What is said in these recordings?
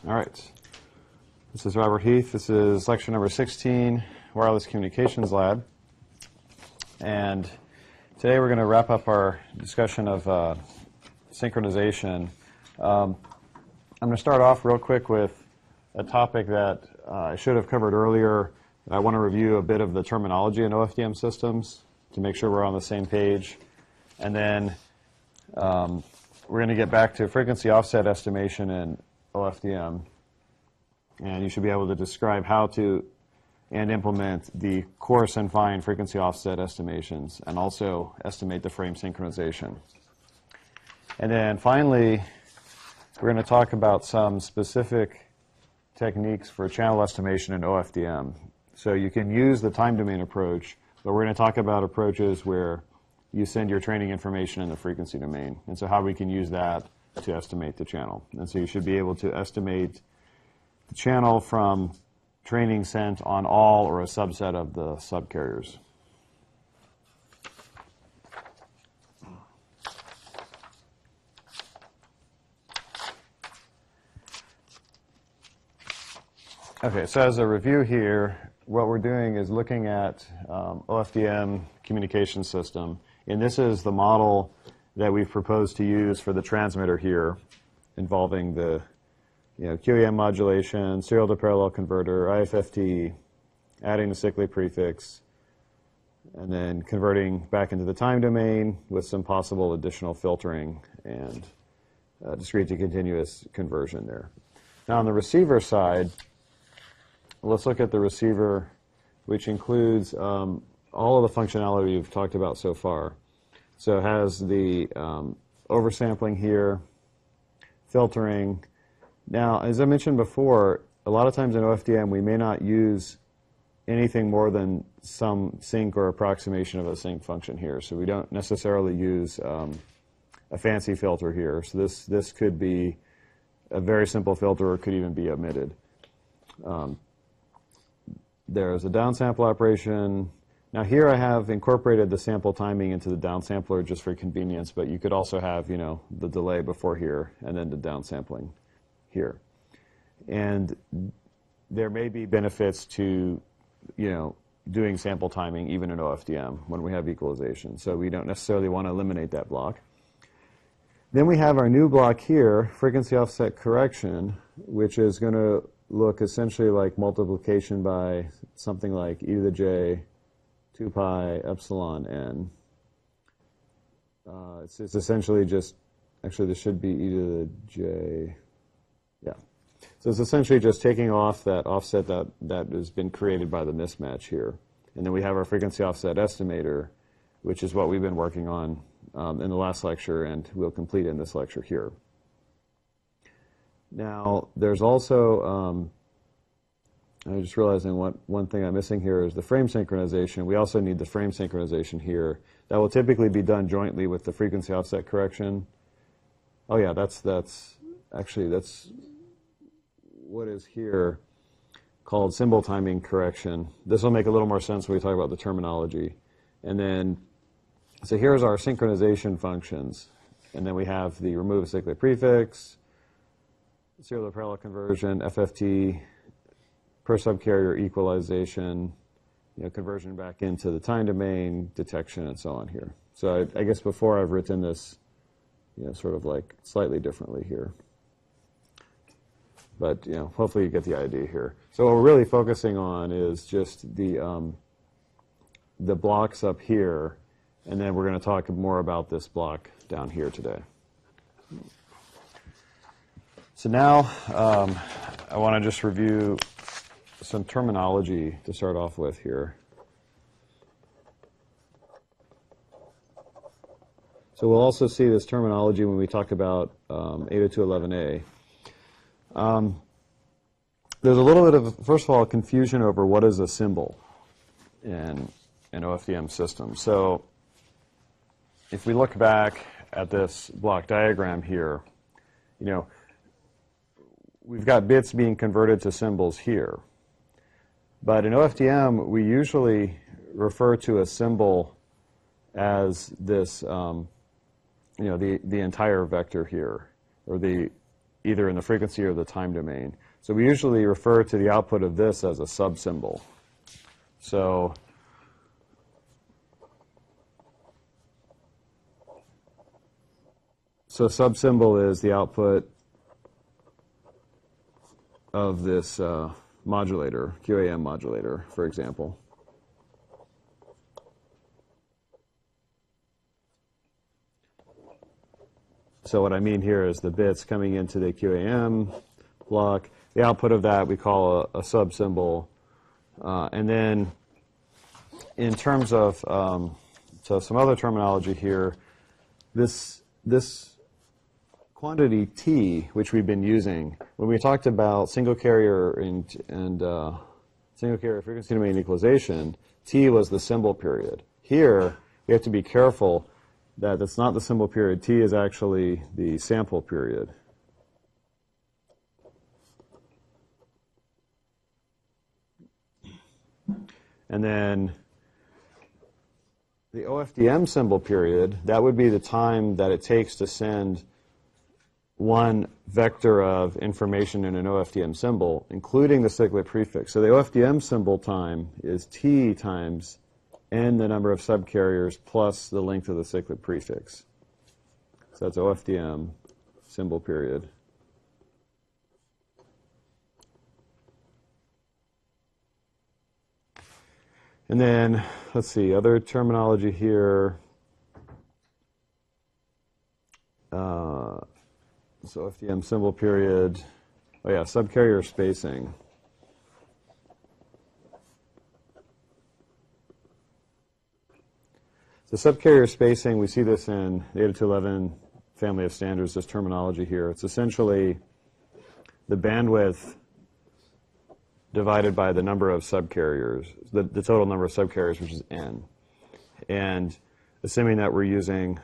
All right. This is Robert Heath. This is lecture number 16, Wireless Communications Lab. And today we're going to wrap up our discussion of synchronization. I'm going to start off real quick with a topic that I should have covered earlier. I want to review a bit of the terminology in OFDM systems to make sure we're on the same page. And then we're going to get back to frequency offset estimation in OFDM. And you should be able to describe how to and implement the coarse and fine frequency offset estimations and also estimate the frame synchronization. And then finally, we're going to talk about some specific techniques for channel estimation in OFDM. So you can use the time domain approach, but we're going to talk about approaches where you send your training information in the frequency domain, and so how we can use that to estimate the channel. And so you should be able to estimate the channel from training sent on all or a subset of the subcarriers. Okay, so as a review here, what we're doing is looking at OFDM communication system, and this is the model that we've proposed to use for the transmitter here, involving the QEM modulation, serial to parallel converter, IFFT, adding the cyclic prefix, and then converting back into the time domain with some possible additional filtering and discrete to continuous conversion there. Now on the receiver side, let's look at the receiver, which includes all of the functionality we've talked about so far. So it has the oversampling here, filtering. Now, as I mentioned before, a lot of times in OFDM we may not use anything more than some sync or approximation of a sync function here. So we don't necessarily use a fancy filter here. So this could be a very simple filter or could even be omitted. There's a downsample operation. Now here I have incorporated the sample timing into the downsampler just for convenience, but you could also have, the delay before here and then the downsampling here. And there may be benefits to, doing sample timing even in OFDM when we have equalization. So we don't necessarily want to eliminate that block. Then we have our new block here, frequency offset correction, which is going to look essentially like multiplication by something like e to the j 2 pi epsilon n. It's essentially just, actually this should be e to the j, yeah. So it's essentially just taking off that offset that has been created by the mismatch here. And then we have our frequency offset estimator, which is what we've been working on in the last lecture and we'll complete in this lecture here. Now, there's also, I'm just realizing one thing I'm missing here is the frame synchronization. We also need the frame synchronization here. That will typically be done jointly with the frequency offset correction. Oh yeah, that's what is here called symbol timing correction. This will make a little more sense when we talk about the terminology. And then, so here's our synchronization functions. And then we have the remove cyclic prefix, serial to parallel conversion, FFT, per subcarrier equalization, conversion back into the time domain, detection, and so on here. So I guess before I've written this, sort of like slightly differently here. But hopefully you get the idea here. So what we're really focusing on is just the blocks up here, and then we're going to talk more about this block down here today. So now I want to just review some terminology to start off with here. So we'll also see this terminology when we talk about 802.11a. There's a little bit of, first of all, confusion over what is a symbol in an OFDM system. So if we look back at this block diagram here, we've got bits being converted to symbols here. But in OFDM, we usually refer to a symbol as this, the entire vector here, or the either in the frequency or the time domain. So we usually refer to the output of this as a subsymbol. So subsymbol is the output of this modulator, QAM modulator, for example. So what I mean here is the bits coming into the QAM block. The output of that we call a subsymbol. And then in terms of, so some other terminology here, this quantity T, which we've been using, when we talked about single carrier and single carrier frequency domain equalization, T was the symbol period. Here, we have to be careful that it's not the symbol period. T is actually the sample period. And then the OFDM symbol period, that would be the time that it takes to send one vector of information in an OFDM symbol, including the cyclic prefix. So the OFDM symbol time is T times n the number of subcarriers plus the length of the cyclic prefix. So that's OFDM symbol period. And then, let's see, other terminology here. So OFDM symbol period. Oh yeah, subcarrier spacing. The subcarrier spacing, we see this in the 802.11 family of standards, this terminology here. It's essentially the bandwidth divided by the number of subcarriers, the total number of subcarriers, which is n. And assuming that we're using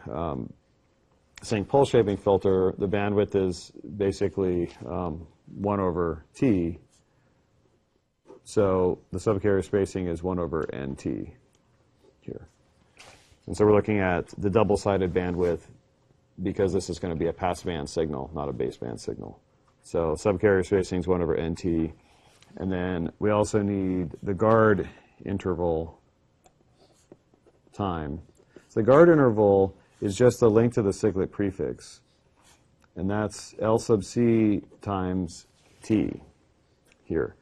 sync pulse shaping filter, the bandwidth is basically 1 over t. So the subcarrier spacing is 1 over nt here. And so we're looking at the double-sided bandwidth because this is going to be a passband signal, not a baseband signal. So subcarrier spacing is 1 over nt. And then we also need the guard interval time. So the guard interval is just the length of the cyclic prefix. And that's L sub c times t here.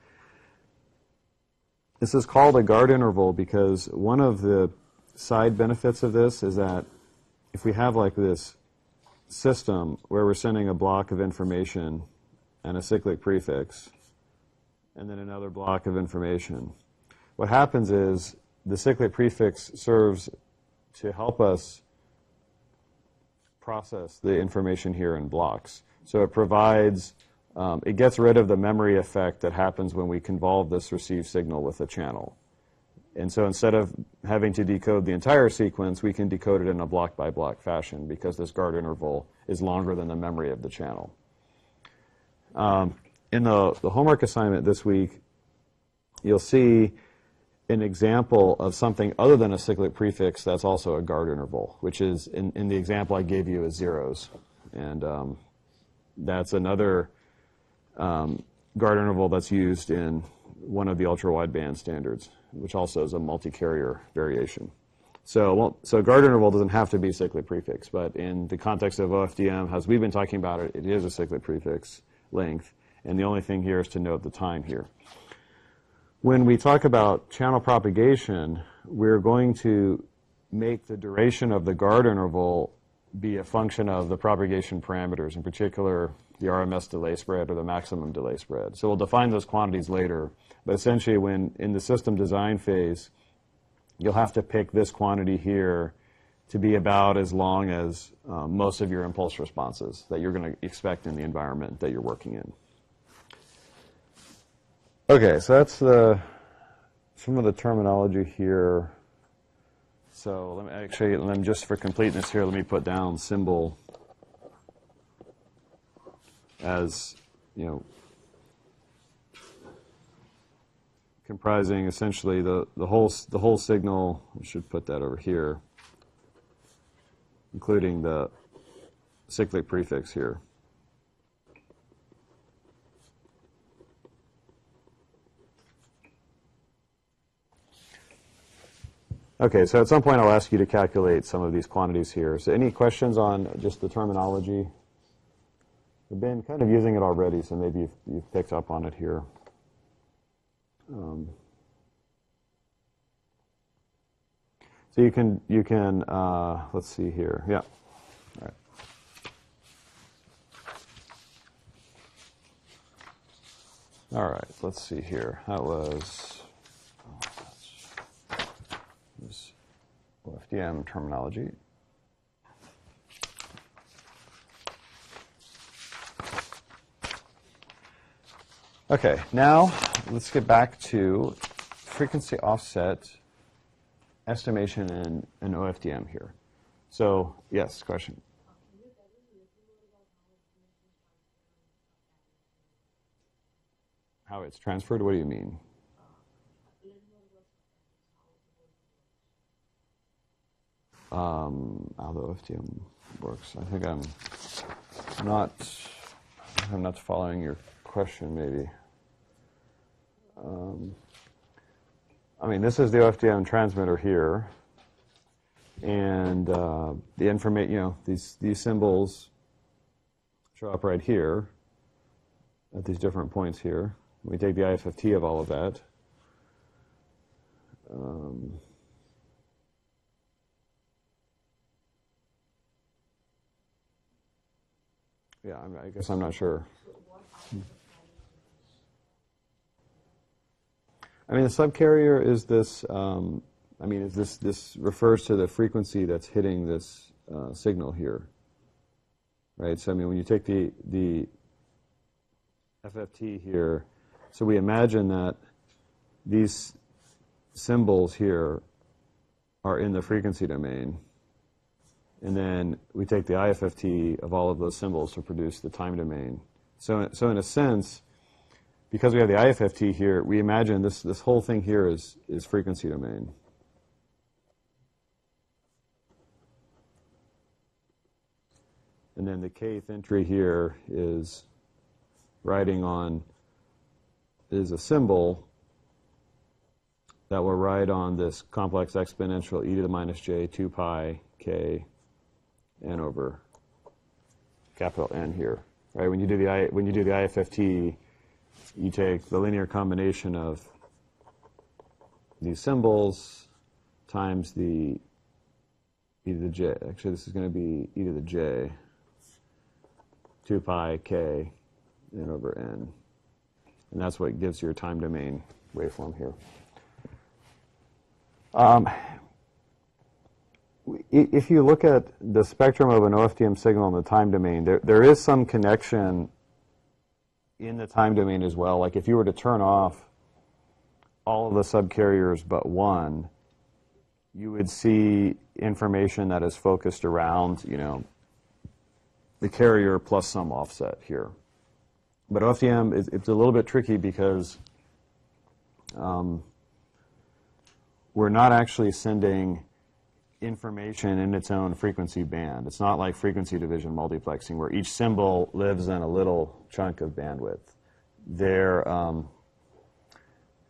This is called a guard interval because one of the side benefits of this is that if we have like this system where we're sending a block of information and a cyclic prefix and then another block of information, what happens is the cyclic prefix serves to help us process the information here in blocks. So it provides, it gets rid of the memory effect that happens when we convolve this received signal with a channel. And so instead of having to decode the entire sequence, we can decode it in a block-by-block fashion because this guard interval is longer than the memory of the channel. In the homework assignment this week, you'll see an example of something other than a cyclic prefix that's also a guard interval, which is, in the example I gave you, is zeros. And that's another guard interval that's used in one of the ultra-wideband standards, which also is a multi-carrier variation. So guard interval doesn't have to be cyclic prefix, but in the context of OFDM, as we've been talking about it, it is a cyclic prefix length, and the only thing here is to note the time here. When we talk about channel propagation, we're going to make the duration of the guard interval be a function of the propagation parameters, in particular the RMS delay spread or the maximum delay spread. So we'll define those quantities later, but essentially when in the system design phase, you'll have to pick this quantity here to be about as long as most of your impulse responses that you're going to expect in the environment that you're working in. Okay, so that's some of the terminology here. So let me just for completeness here, let me put down symbol as, comprising essentially the whole signal. I should put that over here, including the cyclic prefix here. Okay, so at some point I'll ask you to calculate some of these quantities here. So any questions on just the terminology? We've been kind of using it already, so maybe you've picked up on it here. So you can let's see here. Yeah. All right. All right, let's see here. That was OFDM terminology. Okay, now let's get back to frequency offset estimation in OFDM here. So, yes, question. How it's transferred? What do you mean? How the OFDM works. I think I'm not following your question, maybe. I mean, this is the OFDM transmitter here, and the information, you know, these symbols show up right here at these different points here. We take the IFFT of all of that. Yeah, I guess I'm not sure. I mean, the subcarrier is this. I mean, this refers to the frequency that's hitting this signal here, right? So I mean, when you take the FFT here, so we imagine that these symbols here are in the frequency domain, and then we take the IFFT of all of those symbols to produce the time domain. So in a sense, because we have the IFFT here, we imagine this whole thing here is frequency domain. And then the kth entry here is is a symbol that will ride on this complex exponential e to the minus j 2 pi k n over capital N here. Right? When you do the IFFT, you take the linear combination of these symbols times the e to the j. Actually, this is going to be e to the j 2 pi k n over n. And that's what gives your time domain waveform here. If you look at the spectrum of an OFDM signal in the time domain, there is some connection in the time domain as well. Like if you were to turn off all of the subcarriers but one, you would see information that is focused around, you know, the carrier plus some offset here. But OFDM, it's a little bit tricky because we're not actually sending information in its own frequency band. It's not like frequency division multiplexing where each symbol lives in a little chunk of bandwidth. They're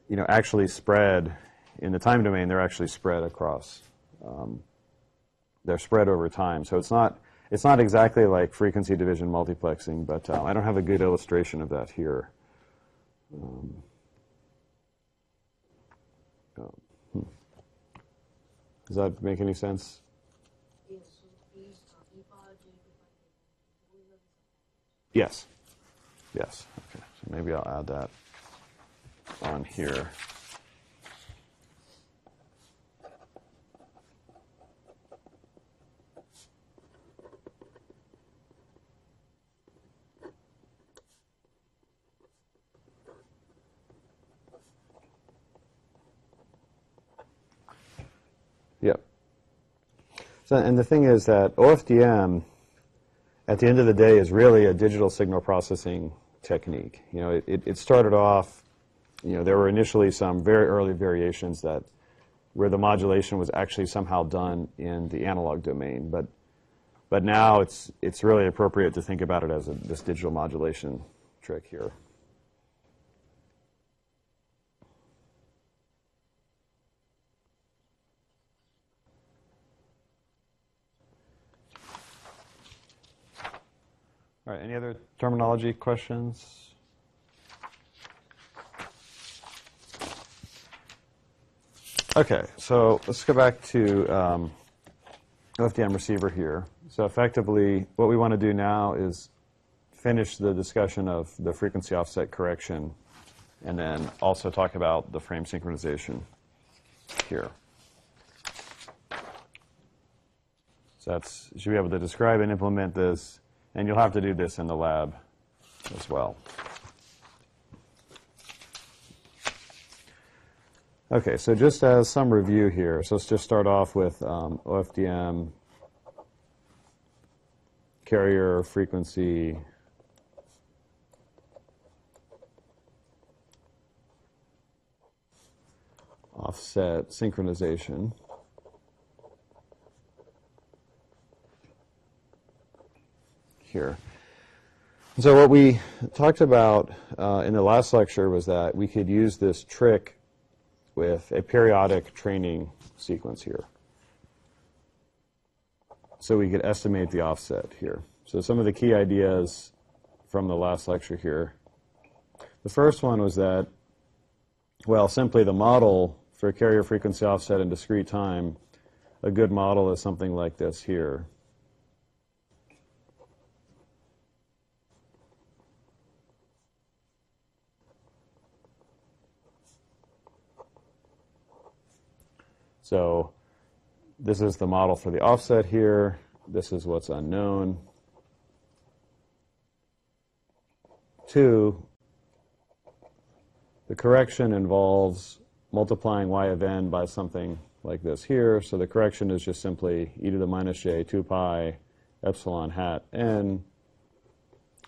you know, actually spread in the time domain. They're actually spread across. They're spread over time. So it's not exactly like frequency division multiplexing, but I don't have a good illustration of that here. Does that make any sense? Yes. Yes. Okay. So maybe I'll add that on here. Yep. So, and the thing is that OFDM, at the end of the day, is really a digital signal processing technique. You know, it started off, you know, there were initially some very early variations where the modulation was actually somehow done in the analog domain, but now it's really appropriate to think about it as this digital modulation trick here. terminology questions? Okay, so let's go back to OFDM receiver here. So effectively, what we want to do now is finish the discussion of the frequency offset correction and then also talk about the frame synchronization here. So that's, you should be able to describe and implement this, and you'll have to do this in the lab as well. Okay, so just as some review here, so let's just start off with OFDM, carrier frequency, offset synchronization. Here. So what we talked about in the last lecture was that we could use this trick with a periodic training sequence here. So we could estimate the offset here. So some of the key ideas from the last lecture here. The first one was that, well, simply the model for carrier frequency offset in discrete time, a good model is something like this here. So this is the model for the offset here. This is what's unknown. 2, the correction involves multiplying y of n by something like this here. So the correction is just simply e to the minus j 2 pi epsilon hat n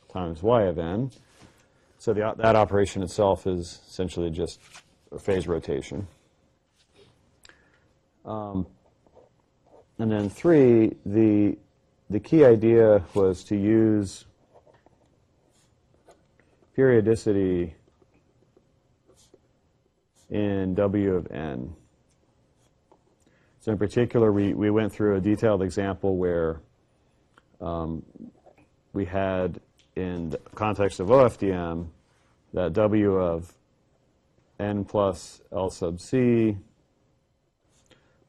times y of n. So that operation itself is essentially just a phase rotation. And then 3, the key idea was to use periodicity in W of n. So in particular, we went through a detailed example where we had, in the context of OFDM, that W of n plus L sub c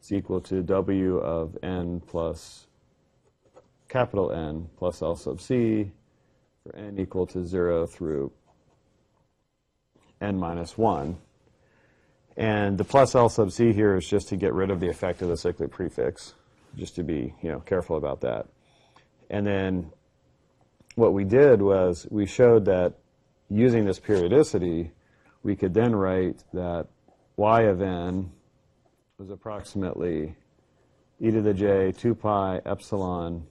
is equal to W of n plus capital N plus L sub c for n equal to 0 through n minus 1. And the plus L sub c here is just to get rid of the effect of the cyclic prefix, just to be careful about that. And then what we did was we showed that using this periodicity, we could then write that y of n was approximately e to the j 2 pi epsilon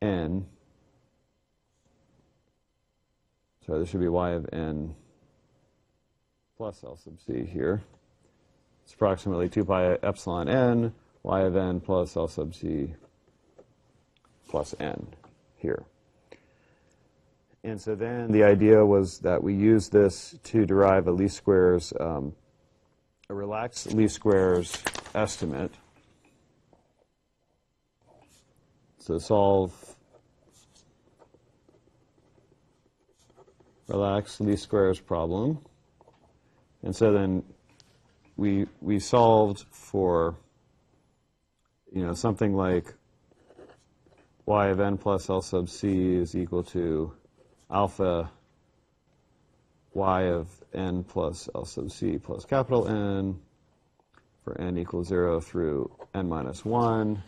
n. So this should be y of n plus L sub c here. It's approximately 2 pi epsilon n, y of n plus L sub c plus n here. And so then the idea was that we use this to derive a least squares, a relaxed least squares estimate. So solve relaxed least squares problem. And so then we solved for something like y of n plus L sub c is equal to alpha y of n plus L sub c plus capital N for n equals 0 through n minus 1.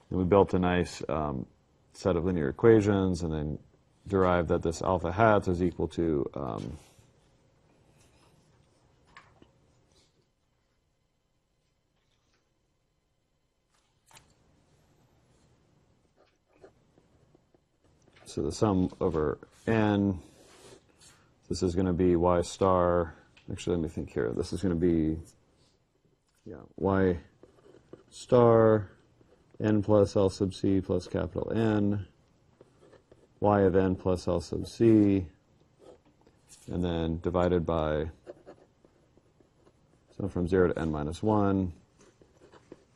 And we built a nice set of linear equations and then derived that this alpha hat is equal to so the sum over n, this is going to be y star, actually let me think here, this is going to be, y star n plus L sub c plus capital N, y of n plus L sub c, and then divided by, so from 0 to n minus 1,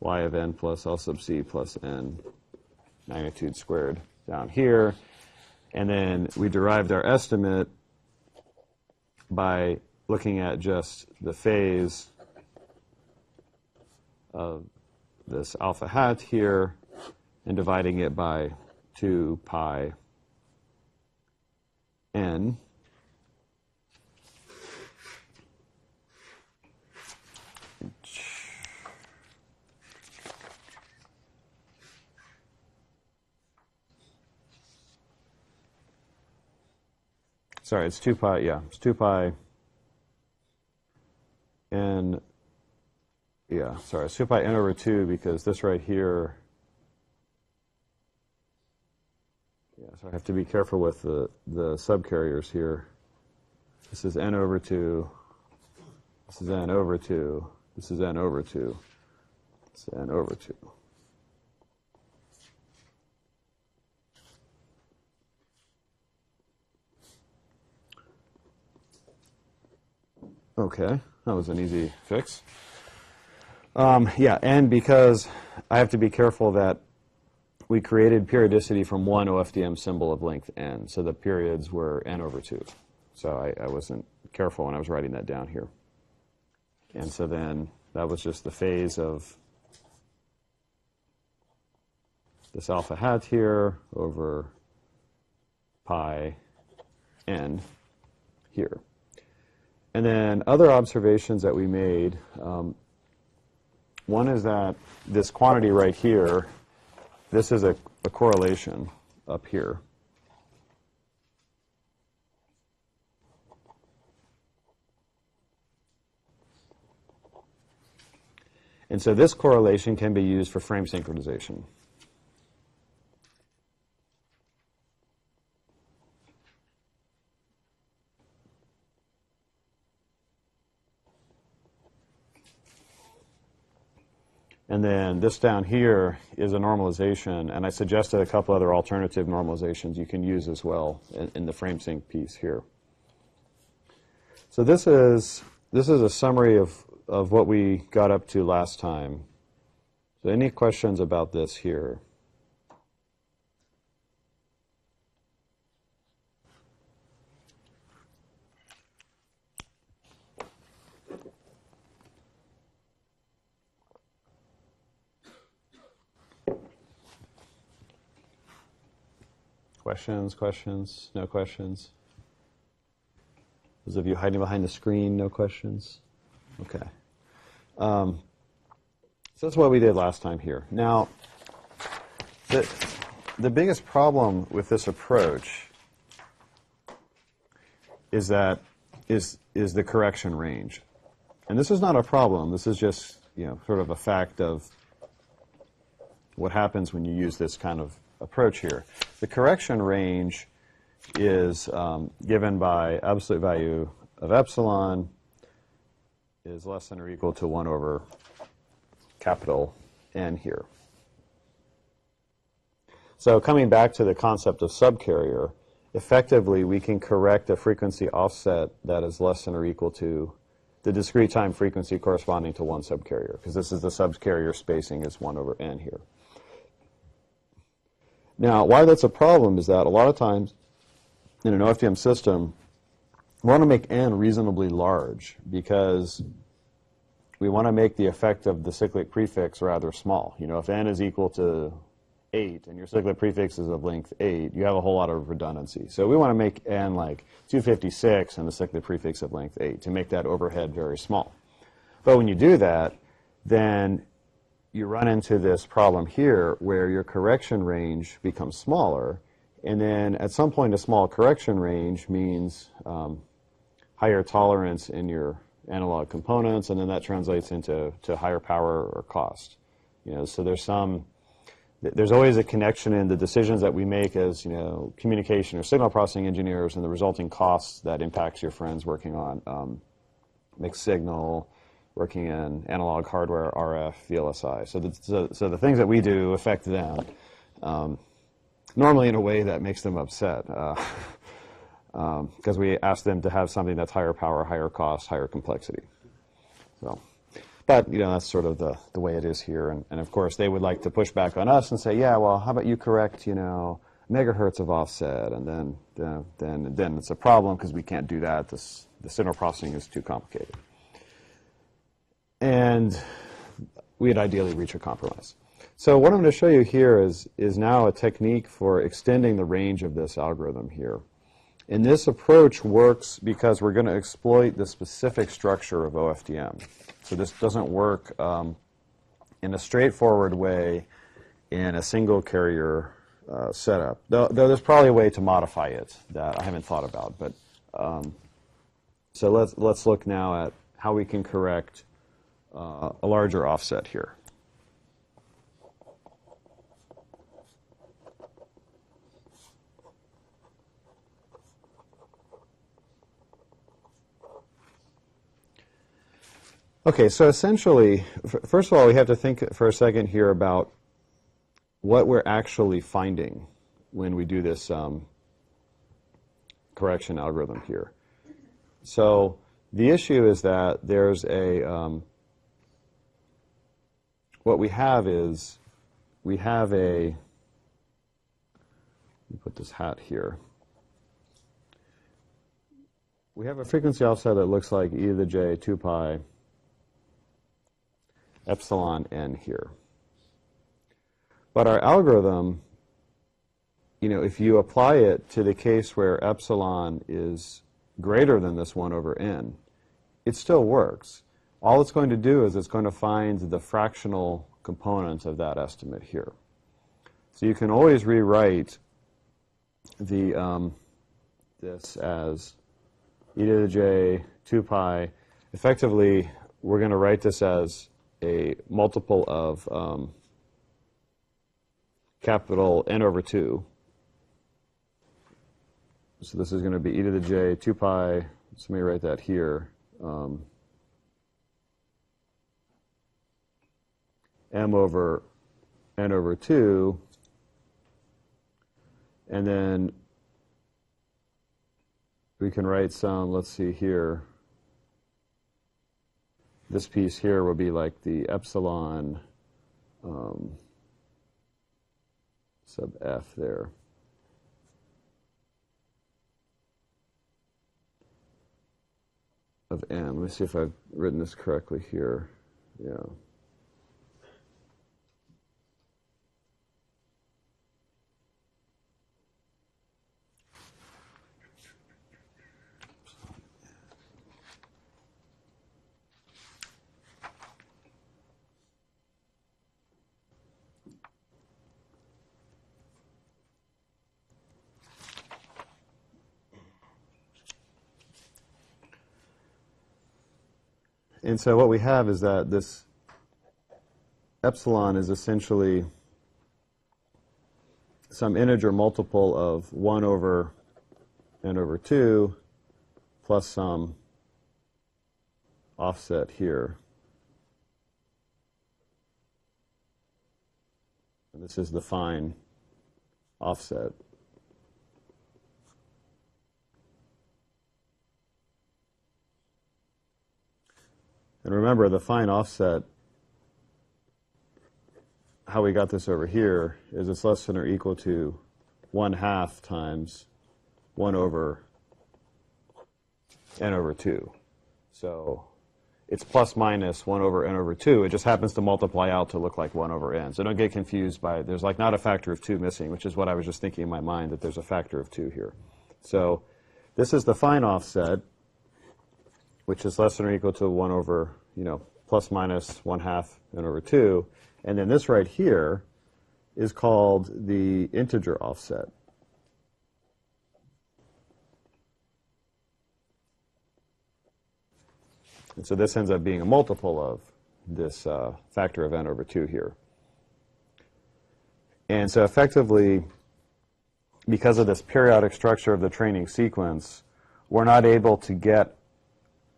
y of n plus L sub c plus n magnitude squared down here. And then we derived our estimate by looking at just the phase of this alpha hat here and dividing it by 2 pi n. Sorry, it's 2 pi, yeah, it's 2 pi n, yeah, sorry, it's 2 pi n over 2 because this right here, yeah, so I have to be careful with the subcarriers here. This is n over 2, this is n over 2, this is n over 2, this is n over 2. Okay, that was an easy fix. Yeah, and because I have to be careful that we created periodicity from one OFDM symbol of length n, so the periods were n over 2. So I wasn't careful when I was writing that down here. And so then that was just the phase of this alpha hat here over pi n here. And then other observations that we made, one is that this quantity right here, this is a correlation up here. And so this correlation can be used for frame synchronization. And then this down here is a normalization, and I suggested a couple other alternative normalizations you can use as well in the frame sync piece here. So this is a summary of what we got up to last time. So any questions about this here? Questions? No questions? Those of you hiding behind the screen, no questions? Okay. So that's what we did last time here. Now, the biggest problem with this approach is the correction range. And this is not a problem. This is just, sort of a fact of what happens when you use this kind of approach here. The correction range is given by absolute value of epsilon is less than or equal to 1 over capital N here. So coming back to the concept of subcarrier, effectively we can correct a frequency offset that is less than or equal to the discrete time frequency corresponding to one subcarrier, because this is the subcarrier spacing is 1 over N here. Now, why that's a problem is that a lot of times in an OFDM system, we want to make n reasonably large because we want to make the effect of the cyclic prefix rather small. If n is equal to 8 and your cyclic prefix is of length 8, you have a whole lot of redundancy. So we want to make n like 256 and the cyclic prefix of length 8 to make that overhead very small. But when you do that, then you run into this problem here where your correction range becomes smaller, and then at some point a small correction range means higher tolerance in your analog components, and then that translates into higher power or cost. So there's always a connection in the decisions that we make as communication or signal processing engineers and the resulting costs that impacts your friends working on mixed signal, working in analog hardware, RF, VLSI. So the things that we do affect them, normally in a way that makes them upset, because we ask them to have something that's higher power, higher cost, higher complexity. But that's sort of the way it is here. And of course, they would like to push back on us and say, yeah, well, how about you correct, megahertz of offset, and then it's a problem because we can't do that. The signal processing is too complicated. And we'd ideally reach a compromise. So what I'm going to show you here is now a technique for extending the range of this algorithm here. And this approach works because we're going to exploit the specific structure of OFDM. So this doesn't work in a straightforward way in a single carrier setup. Though there's probably a way to modify it that I haven't thought about. But so let's look now at how we can correct a larger offset here. Okay, so essentially, first of all, we have to think for a second here about what we're actually finding when we do this correction algorithm here. So the issue is that there's what we have is, let me put this hat here. We have a frequency offset that looks like e to the j 2 pi epsilon n here. But our algorithm, if you apply it to the case where epsilon is greater than this 1 over n, it still works. All it's going to do is it's going to find the fractional components of that estimate here. So you can always rewrite the this as e to the j 2 pi. Effectively, we're going to write this as a multiple of capital N over 2. So this is going to be e to the j 2 pi. So let me write that here. M over N over 2. And then we can write some, let's see here. This piece here will be like the epsilon sub f there. Of m. Let me see if I've written this correctly here. Yeah. And so what we have is that this epsilon is essentially some integer multiple of 1 over n over 2 plus some offset here. And this is the fine offset. And remember, the fine offset, how we got this over here, is it's less than or equal to 1/2 times 1 over n over 2. So it's plus minus 1 over n over 2. It just happens to multiply out to look like 1 over n. So don't get confused by, there's like not a factor of 2 missing, which is what I was just thinking in my mind, that there's a factor of 2 here. So this is the fine offset, which is less than or equal to 1 over, plus minus 1/2 n over 2. And then this right here is called the integer offset. And so this ends up being a multiple of this factor of n over 2 here. And so effectively, because of this periodic structure of the training sequence, we're not able to get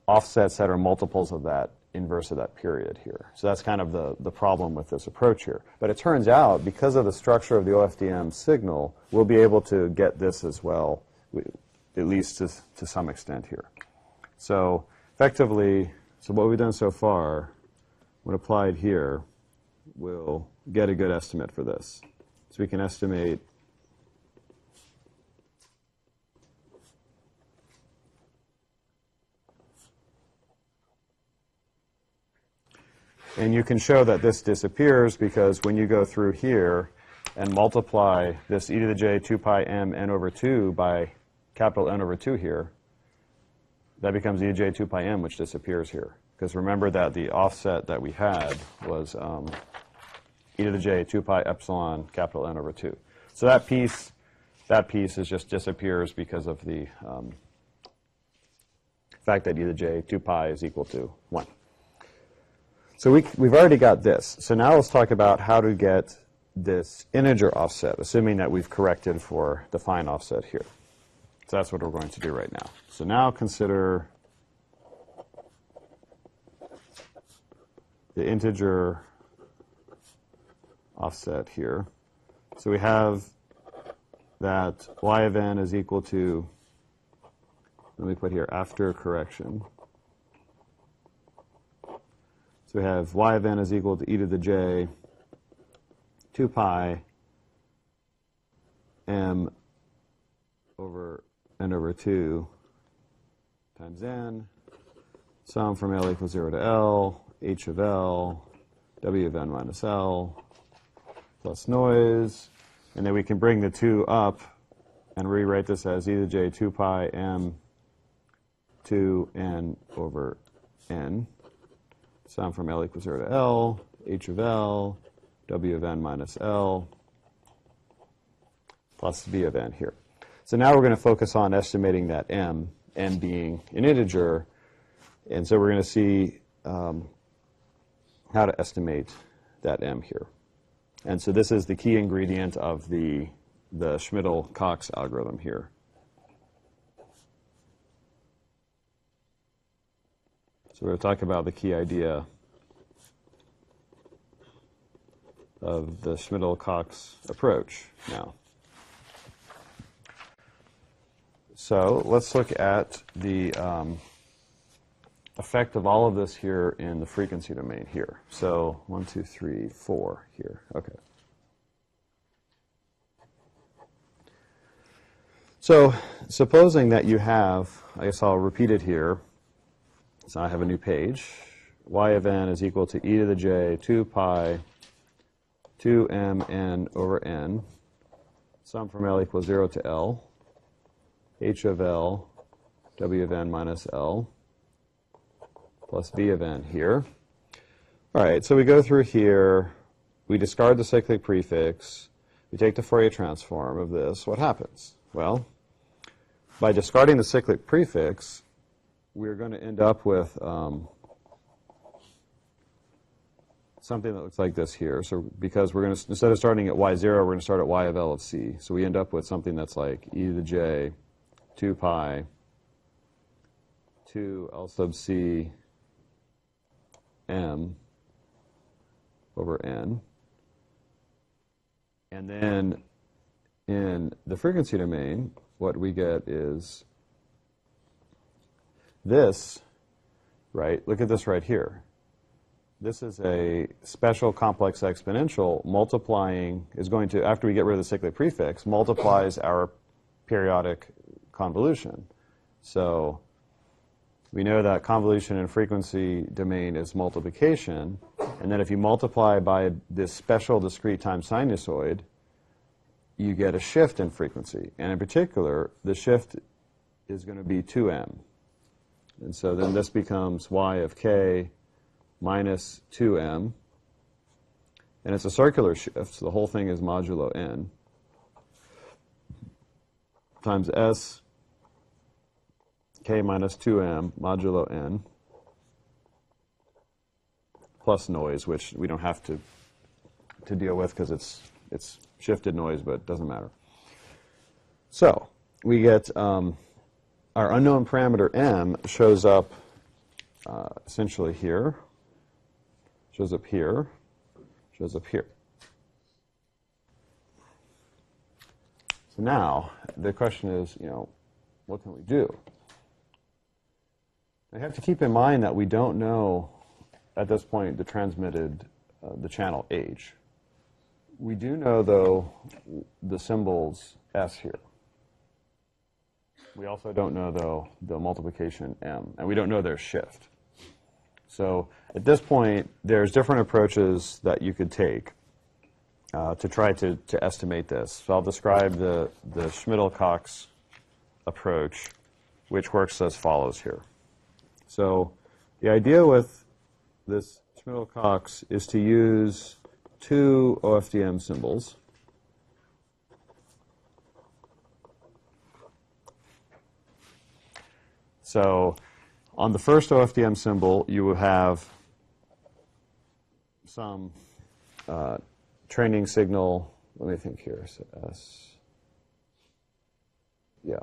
offsets that are multiples of that inverse of that period here. So that's kind of the problem with this approach here. But it turns out, because of the structure of the OFDM signal, we'll be able to get this as well, at least to some extent here. So effectively, so what we've done so far, when applied here, we'll get a good estimate for this. So we can estimate And you can show that this disappears because when you go through here and multiply this e to the j 2 pi m n over 2 by capital N over 2 here, that becomes e to the j 2 pi m, which disappears here. Because remember that the offset that we had was e to the j 2 pi epsilon capital N over 2. So that piece is just disappears because of the fact that e to the j 2 pi is equal to 1. So we've already got this. So now let's talk about how to get this integer offset, assuming that we've corrected for the fine offset here. So that's what we're going to do right now. So now consider the integer offset here. So we have that y of n is equal to, let me put here, after correction. So we have y of n is equal to e to the j 2 pi m over n over 2 times n, sum from L equals 0 to L, h of L, w of n minus L, plus noise. And then we can bring the 2 up and rewrite this as e to the j 2 pi m 2n over n, sum from L equals 0 to L, h of L, w of n minus L, plus v of n here. So now we're going to focus on estimating that m being an integer. And so we're going to see how to estimate that m here. And so this is the key ingredient of the Schmidl-Cox algorithm here. So we're going to talk about the key idea of the Schmidl-Cox approach now. So let's look at the effect of all of this here in the frequency domain here. So 1, 2, 3, 4 here. Okay. So supposing that you have, I guess I'll repeat it here. So I have a new page. Y of n is equal to e to the j 2 pi 2mn over n, sum from L equals 0 to L, h of L, w of n minus L, plus v of n here. All right, so we go through here, we discard the cyclic prefix, we take the Fourier transform of this. What happens? Well, by discarding the cyclic prefix, we're going to end up with something that looks like this here. So because we're going to, instead of starting at y0, we're going to start at y of L of c. So we end up with something that's like e to the j 2 pi 2 L sub c m over n. And then in the frequency domain, what we get is this, right? Look at this right here. This is a special complex exponential multiplying, is going to, after we get rid of the cyclic prefix, multiplies our periodic convolution. So we know that convolution in frequency domain is multiplication, and then if you multiply by this special discrete time sinusoid, you get a shift in frequency. And in particular, the shift is going to be 2m. And so then this becomes y of k minus 2m. And it's a circular shift, so the whole thing is modulo n times s k minus 2m modulo n plus noise, which we don't have to deal with because it's shifted noise, but it doesn't matter. So we get our unknown parameter m shows up essentially here, shows up here, shows up here. So now the question is, what can we do? I have to keep in mind that we don't know at this point the transmitted, the channel h. We do know, though, the symbols s here. We also don't know, though, the multiplication m, and we don't know their shift. So at this point, there's different approaches that you could take to try to estimate this. So I'll describe the Schmidl-Cox approach, which works as follows here. So the idea with this Schmidl-Cox is to use two OFDM symbols. So on the first OFDM symbol, you will have some training signal. Let me think here. So S. Yeah.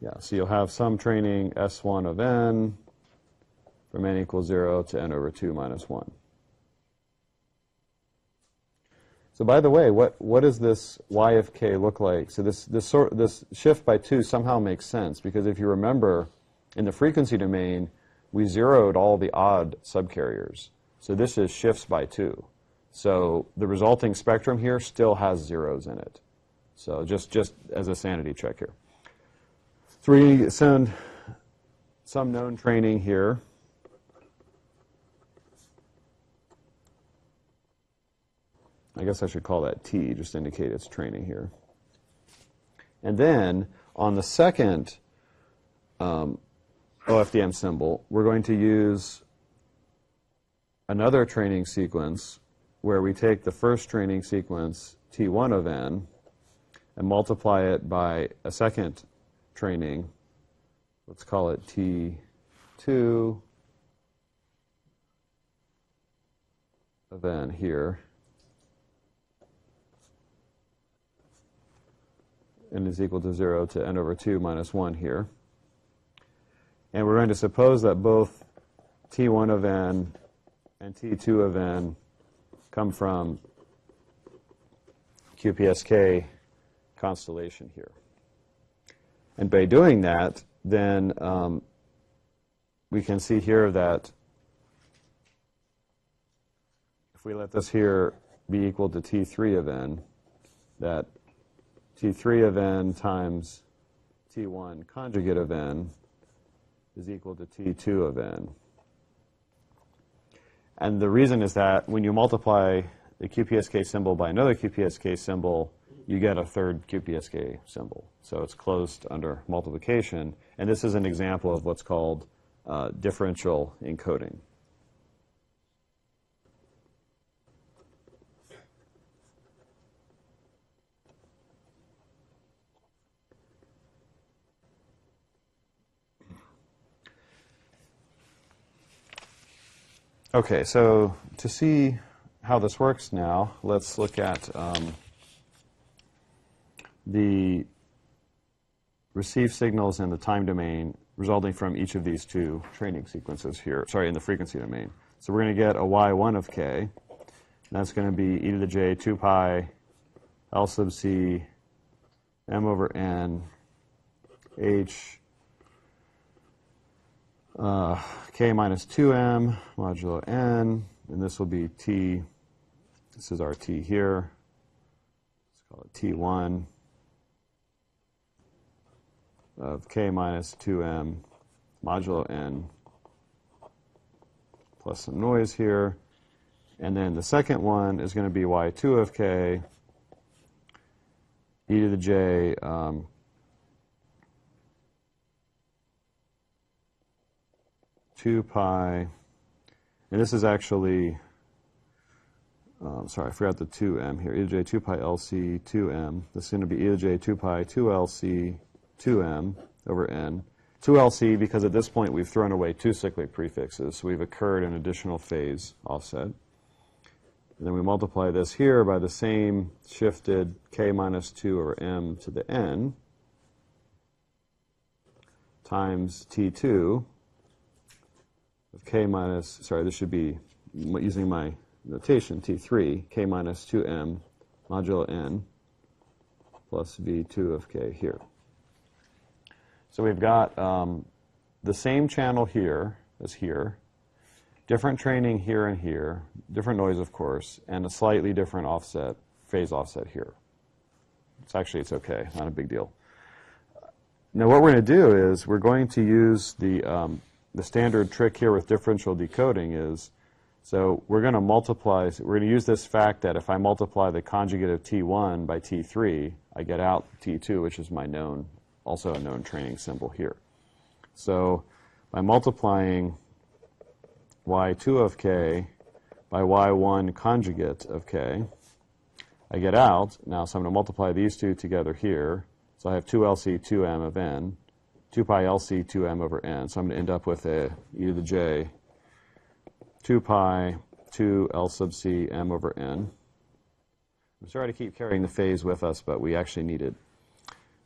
Yeah, so you'll have some training S1 of n from n equals 0 to n over 2 minus 1. So by the way, what does this y of k look like? So this shift by 2 somehow makes sense, because if you remember, in the frequency domain, we zeroed all the odd subcarriers. So this is shifts by 2. So the resulting spectrum here still has zeros in it. So just as a sanity check here. So we send some known training here. I guess I should call that T, just to indicate it's training here. And then on the second OFDM symbol, we're going to use another training sequence where we take the first training sequence, T1 of n, and multiply it by a second training. Let's call it T2 of n here. N is equal to 0 to n over 2 minus 1 here. And we're going to suppose that both T1 of n and T2 of n come from QPSK constellation here. And by doing that, then we can see here that if we let this here be equal to T3 of n, that T3 of n times T1 conjugate of n is equal to T2 of n. And the reason is that when you multiply the QPSK symbol by another QPSK symbol, you get a third QPSK symbol. So it's closed under multiplication. And this is an example of what's called differential encoding. Okay, so to see how this works now, let's look at the received signals in the time domain resulting from each of these two training sequences here, sorry, in the frequency domain. So we're going to get a y1 of k, and that's going to be e to the j 2 pi L sub c m over n h k minus 2m modulo n, and this will be t, this is our t here, let's call it t1 of k minus 2m modulo n plus some noise here. And then the second one is going to be y2 of k e to the j 2 pi, and this is actually, sorry, I forgot the 2m here, e to the j 2 pi lc 2m. This is going to be e to the j 2 pi 2lc 2m over n. 2lc because at this point we've thrown away two cyclic prefixes, so we've occurred an additional phase offset. And then we multiply this here by the same shifted k minus 2 over m to the n times t2 of k minus, sorry, this should be, using my notation, t3, k minus 2m modulo n plus v2 of k here. So we've got the same channel here as here, different training here and here, different noise, of course, and a slightly different offset, phase offset here. It's okay, not a big deal. Now what we're going to do is we're going to use the the standard trick here with differential decoding is, so we're going to multiply, we're going to use this fact that if I multiply the conjugate of T1 by T3, I get out T2, which is my known, also a known training symbol here. So by multiplying y2 of k by y1 conjugate of k, I get out, now so I'm going to multiply these two together here, so I have 2LC 2m of n, 2 pi LC 2m over n, so I'm going to end up with a e to the j 2 pi 2 L sub c m over n. I'm sorry to keep carrying the phase with us, but we actually need it.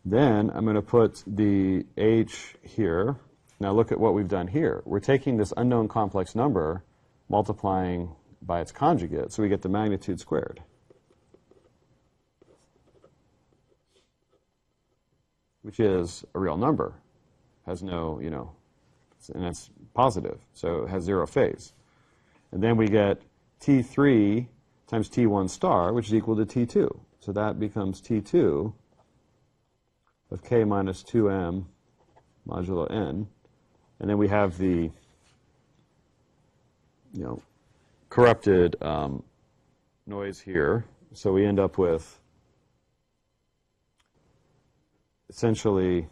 Then I'm going to put the h here. Now look at what we've done here. We're taking this unknown complex number, multiplying by its conjugate, so we get the magnitude squared. Which is a real number. Has no, and it's positive, so it has zero phase. And then we get T3 times T1 star, which is equal to T2. So that becomes T2 of k minus 2m modulo n. And then we have the, corrupted noise here. So we end up with essentially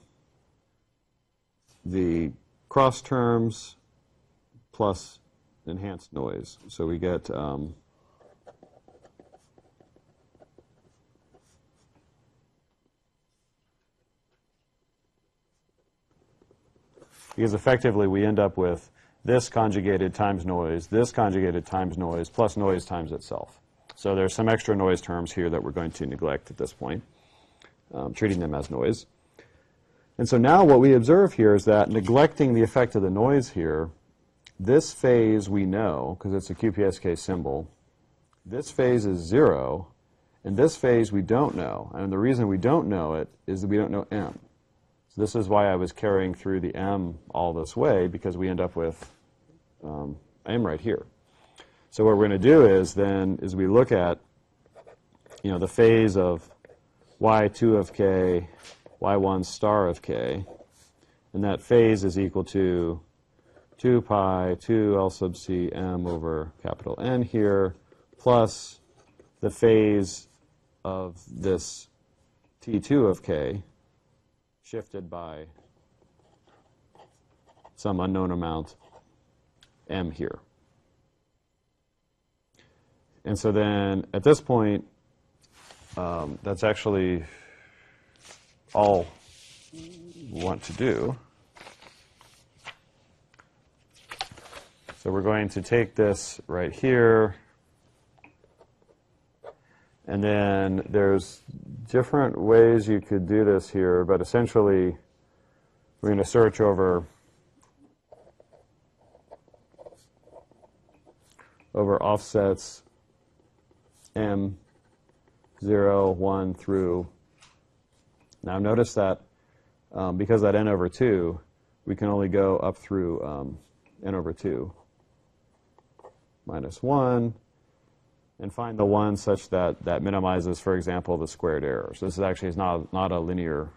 the cross terms plus enhanced noise. So we get because effectively we end up with this conjugated times noise, this conjugated times noise, plus noise times itself. So there's some extra noise terms here that we're going to neglect at this point, treating them as noise. And so now what we observe here is that neglecting the effect of the noise here, this phase we know, because it's a QPSK symbol, this phase is 0, and this phase we don't know. And the reason we don't know it is that we don't know m. So this is why I was carrying through the m all this way, because we end up with m right here. So what we're going to do is then is we look at the phase of y2 of k, y1 star of k, and that phase is equal to 2 pi 2 L sub c m over capital N here, plus the phase of this T2 of k shifted by some unknown amount m here. And so then at this point, that's actually all we want to do. So we're going to take this right here, and then there's different ways you could do this here, but essentially we're going to search over offsets m, 0, 1 through. Now notice that because that n over 2, we can only go up through n over 2 minus 1, and find the one such that minimizes, for example, the squared error. So this is actually not a linear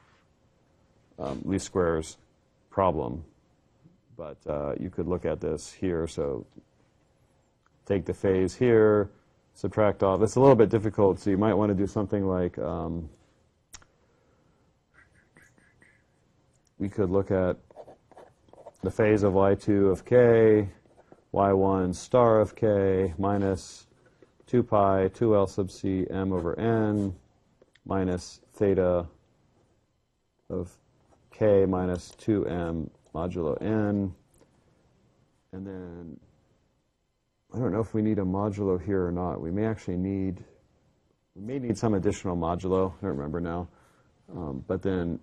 least squares problem, but you could look at this here. So take the phase here, subtract off. It's a little bit difficult, so you might want to do something like we could look at the phase of y2 of k, y1 star of k, minus 2 pi 2 L sub c m over n, minus theta of k minus 2m modulo n. And then I don't know if we need a modulo here or not. We may need some additional modulo. I don't remember now. But then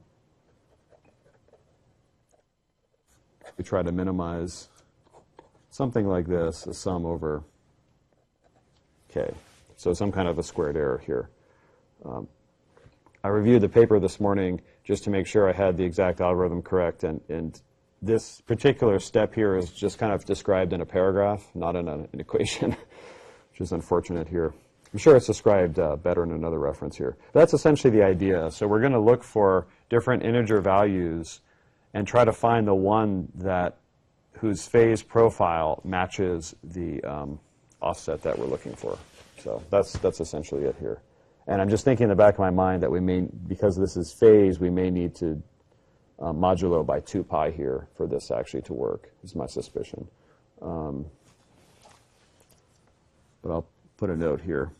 we try to minimize something like this, a sum over k. So some kind of a squared error here. I reviewed the paper this morning just to make sure I had the exact algorithm correct, and this particular step here is just kind of described in a paragraph, not in an equation, which is unfortunate here. I'm sure it's described better in another reference here. But that's essentially the idea. So we're going to look for different integer values and try to find the one whose phase profile matches the offset that we're looking for. So that's essentially it here. And I'm just thinking in the back of my mind that we may, because this is phase, we may need to modulo by 2 pi here for this actually to work, is my suspicion. But I'll put a note here.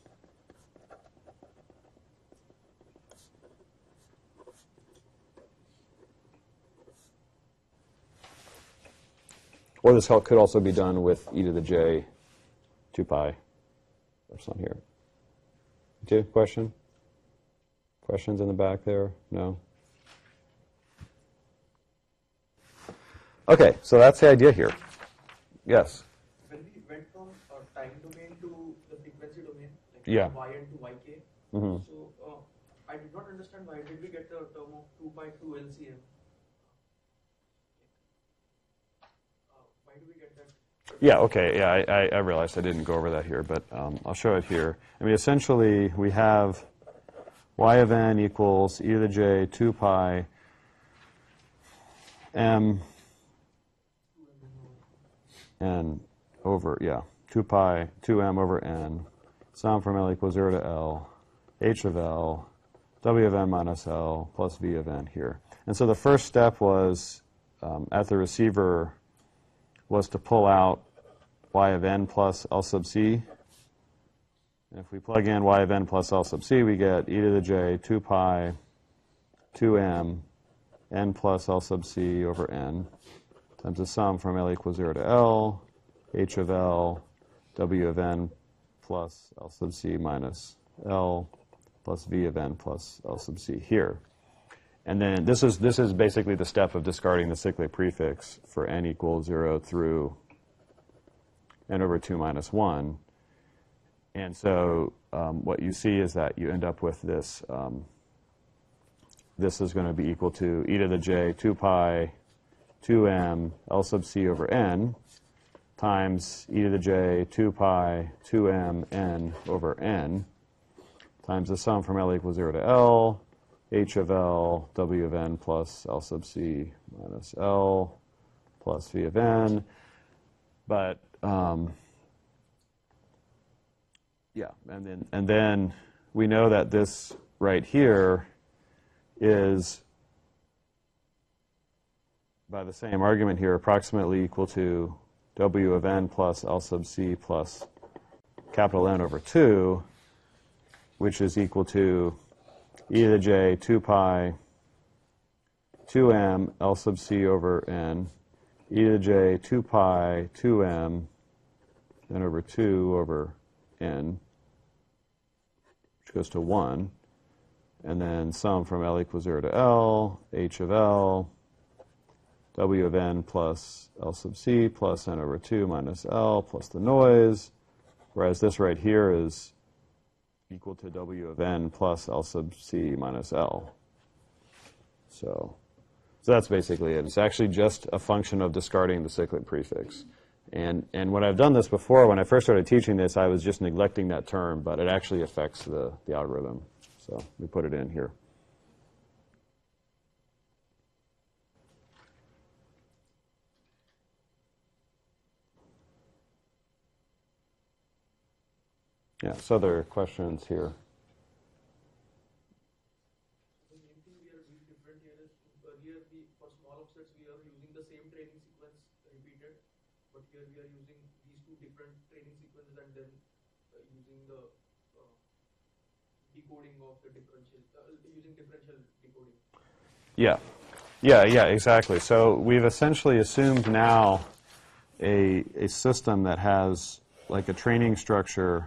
Or this could also be done with e to the j 2 pi or something here. Do question? Questions in the back there? No? Okay, so that's the idea here. Yes? When we went from time domain to the frequency domain, like Yeah. yn to yk, so I did not understand why did we get the term of 2 pi to LCM? Why do we get that? Yeah, okay, yeah, I realized I didn't go over that here, but I'll show it here. I mean, essentially, we have y of n equals e to the j 2 pi m n over, 2 pi 2m over n, sum from L equals 0 to L, h of L, w of n minus L, plus v of n here. And so the first step was, at the receiver, was to pull out y of n plus L sub c. And if we plug in y of n plus L sub c, we get e to the j 2 pi 2m n plus L sub c over n times the sum from L equals 0 to L, h of L, w of n plus L sub c minus L plus v of n plus L sub c here. And then this is basically the step of discarding the cyclic prefix for n equals 0 through n over 2 minus 1. And so what you see is that you end up with this. This is going to be equal to e to the j 2 pi 2m L sub c over n times e to the j 2 pi 2m n over n times the sum from L equals 0 to L, h of L, w of n plus L sub c minus L plus v of n. But yeah, and then we know that this right here is, by the same argument here, approximately equal to w of n plus L sub c plus capital N over 2, which is equal to e to the j 2 pi 2m L sub c over n, e to the j 2 pi 2m n over 2 over n, which goes to 1, and then sum from L equals 0 to L, h of L, w of n plus L sub c plus n over 2 minus L plus the noise, whereas this right here is equal to w of n plus L sub c minus L. So that's basically it. It's actually just a function of discarding the cyclic prefix. And when I've done this before, when I first started teaching this, I was just neglecting that term, but it actually affects the algorithm. So we put it in here. Yeah, so other questions here. The main thing we are doing different here is earlier for small offsets we are using the same training sequence repeated, but here we are using these two different training sequences and then using the decoding of the differential, using differential decoding. Yeah, exactly. So we've essentially assumed now a system that has like a training structure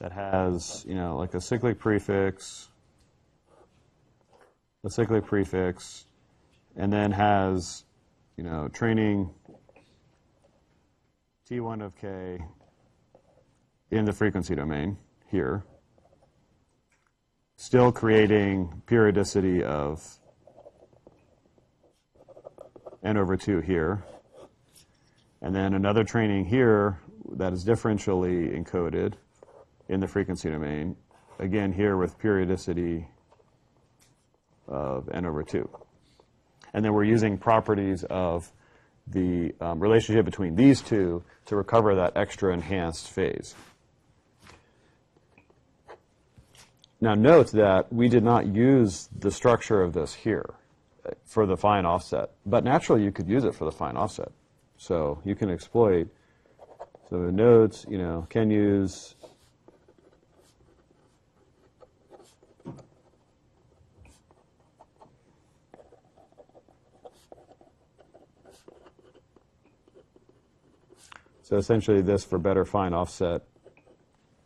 that has, like a cyclic prefix, and then has, training T1 of k in the frequency domain here, still creating periodicity of n over 2 here, and then another training here that is differentially encoded in the frequency domain, again here with periodicity of n over 2. And then we're using properties of the relationship between these two to recover that extra enhanced phase. Now note that we did not use the structure of this here for the fine offset, but naturally you could use it for the fine offset. So you can exploit, so the nodes, can use so essentially this for better fine offset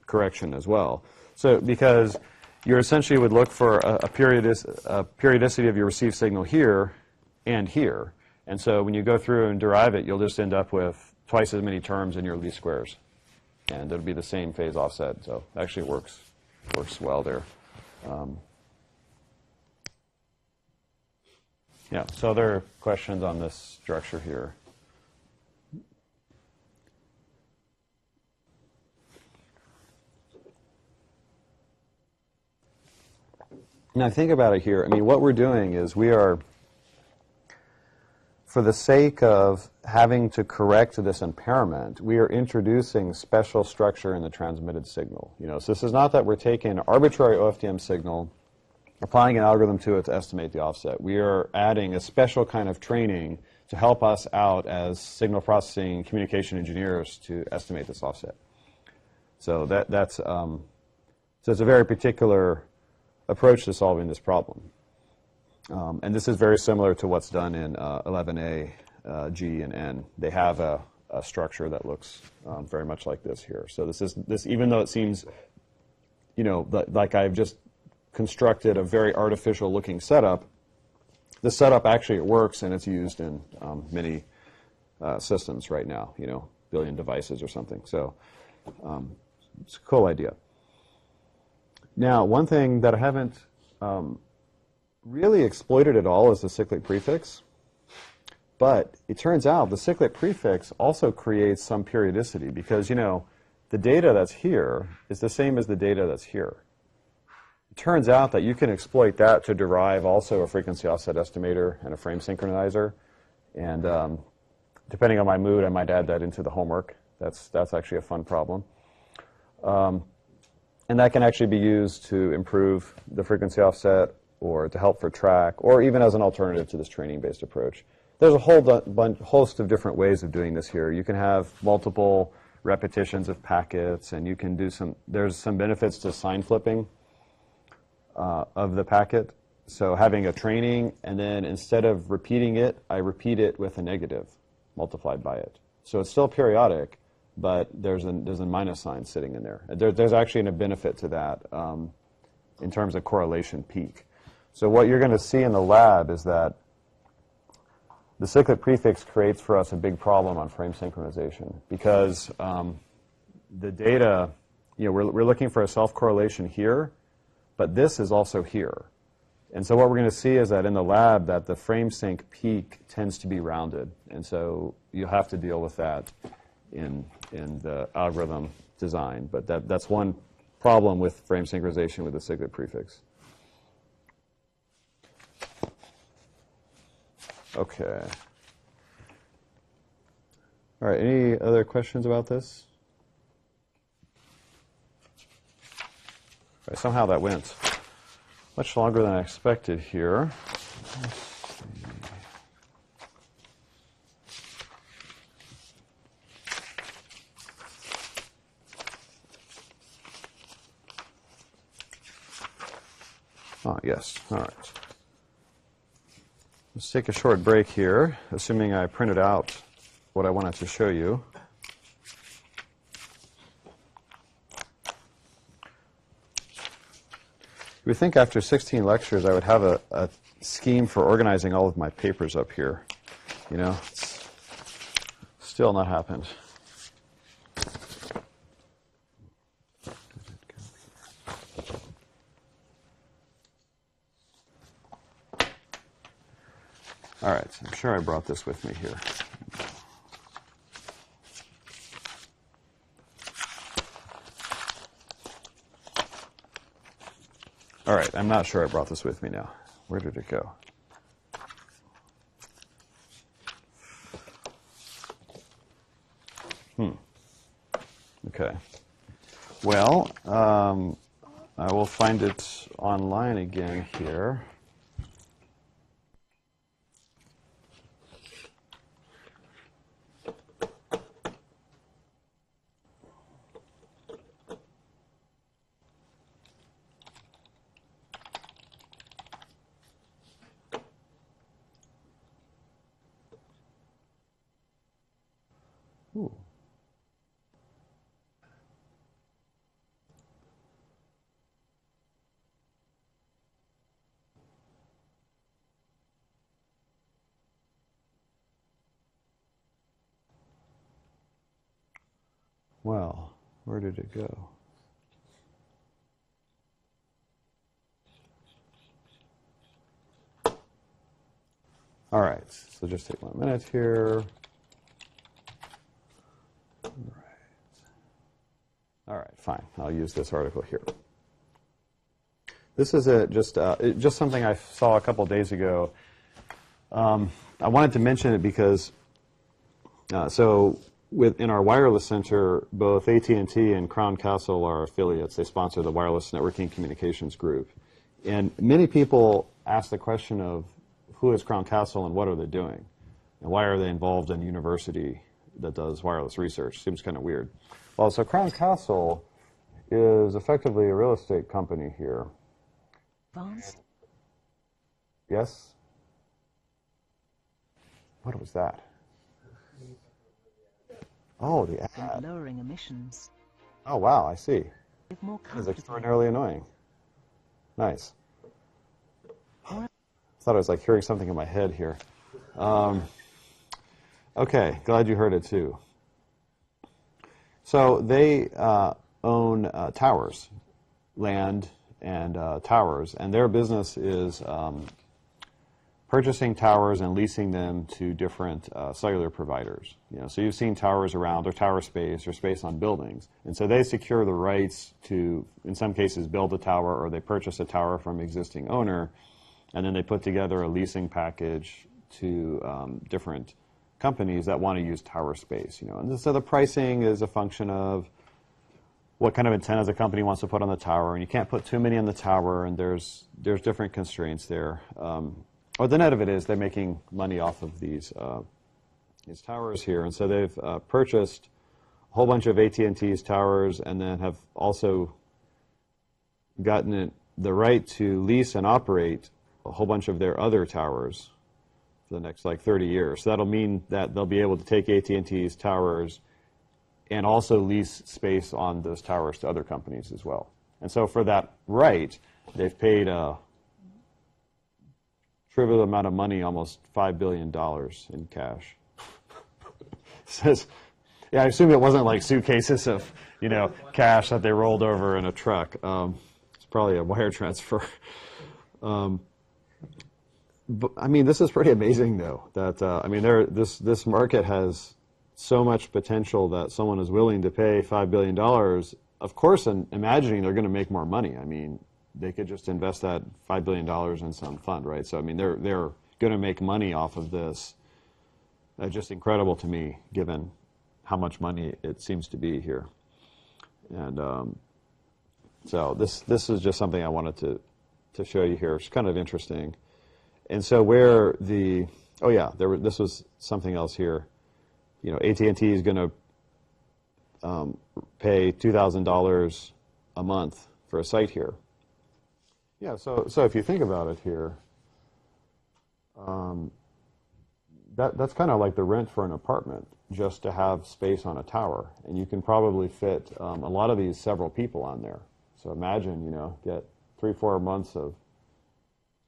correction as well. So because you essentially would look for a periodicity of your received signal here and here. And so when you go through and derive it, you'll just end up with twice as many terms in your least squares. And it'll be the same phase offset. So it actually works well there. Yeah, so other questions on this structure here? Now think about it here. I mean, what we're doing is we are, for the sake of having to correct this impairment, we are introducing special structure in the transmitted signal. So this is not that we're taking an arbitrary OFDM signal, applying an algorithm to it to estimate the offset. We are adding a special kind of training to help us out as signal processing communication engineers to estimate this offset. So so it's a very particular approach to solving this problem. And this is very similar to what's done in 11A, G, and N. They have a structure that looks very much like this here. So this even though it seems, like I've just constructed a very artificial looking setup, the setup actually works and it's used in many systems right now, billion devices or something. So it's a cool idea. Now, one thing that I haven't really exploited at all is the cyclic prefix. But it turns out the cyclic prefix also creates some periodicity because, the data that's here is the same as the data that's here. It turns out that you can exploit that to derive also a frequency offset estimator and a frame synchronizer. And depending on my mood, I might add that into the homework. That's actually a fun problem. And that can actually be used to improve the frequency offset or to help for track or even as an alternative to this training-based approach. There's a whole host of different ways of doing this here. You can have multiple repetitions of packets, and you can do there's some benefits to sign flipping of the packet. So having a training, and then instead of repeating it, I repeat it with a negative multiplied by it. So it's still periodic, but there's a minus sign sitting in there. There's actually a benefit to that in terms of correlation peak. So what you're going to see in the lab is that the cyclic prefix creates for us a big problem on frame synchronization because the data, we're looking for a self-correlation here, but this is also here. And so what we're going to see is that in the lab that the frame sync peak tends to be rounded. And so you'll have to deal with that in the algorithm design. But that's one problem with frame synchronization with the cyclic prefix. Okay. All right, any other questions about this? All right, somehow that went much longer than I expected here. Let's see. Oh, yes, all right. Let's take a short break here, assuming I printed out what I wanted to show you. You would think after 16 lectures I would have a scheme for organizing all of my papers up here. It's still not happened. All right, I'm sure I brought this with me here. All right, I'm not sure I brought this with me now. Where did it go? Okay. Well, I will find it online again here. Ooh. Well, where did it go? All right, so just take 1 minute here. All right, fine. I'll use this article here. This is just something I saw a couple days ago. I wanted to mention it because in our wireless center, both AT&T and Crown Castle are affiliates. They sponsor the Wireless Networking Communications Group. And many people ask the question of who is Crown Castle and what are they doing? And why are they involved in a university that does wireless research? Seems kind of weird. Well, so Crown Castle is effectively a real estate company here. Advanced. Yes? What was that? Oh, the And ad. lowering emissions. Oh, wow, I see. Live more That is comfortably. extraordinarily annoying. Nice. I thought I was like hearing something in my head here. Okay, glad you heard it too. So they own towers, land and towers, and their business is purchasing towers and leasing them to different cellular providers. So you've seen towers around, or tower space, or space on buildings, and so they secure the rights to, in some cases, build a tower, or they purchase a tower from an existing owner, and then they put together a leasing package to different companies that want to use tower space. And so the pricing is a function of what kind of antennas a company wants to put on the tower, and you can't put too many on the tower, and there's different constraints there. Or the net of it is they're making money off of these towers here, and so they've purchased a whole bunch of AT&T's towers, and then have also gotten the right to lease and operate a whole bunch of their other towers for the next 30 years. So that'll mean that they'll be able to take AT&T's towers and also lease space on those towers to other companies as well. And so for that right, they've paid a trivial amount of money, almost $5 billion in cash. Says, yeah, I assume it wasn't like suitcases of, cash that they rolled over in a truck. It's probably a wire transfer. But I mean, this is pretty amazing, though. That this market has so much potential that someone is willing to pay $5 billion. Of course, and imagining they're going to make more money. I mean, they could just invest that $5 billion in some fund, right? So I mean, they're going to make money off of this. Just incredible to me, given how much money it seems to be here. And so this is just something I wanted to show you here. It's kind of interesting. And so where this was something else here. AT&T is going to pay $2,000 a month for a site here. Yeah, so if you think about it here, that's kind of like the rent for an apartment, just to have space on a tower. And you can probably fit a lot of these several people on there. So imagine, get 3-4 months of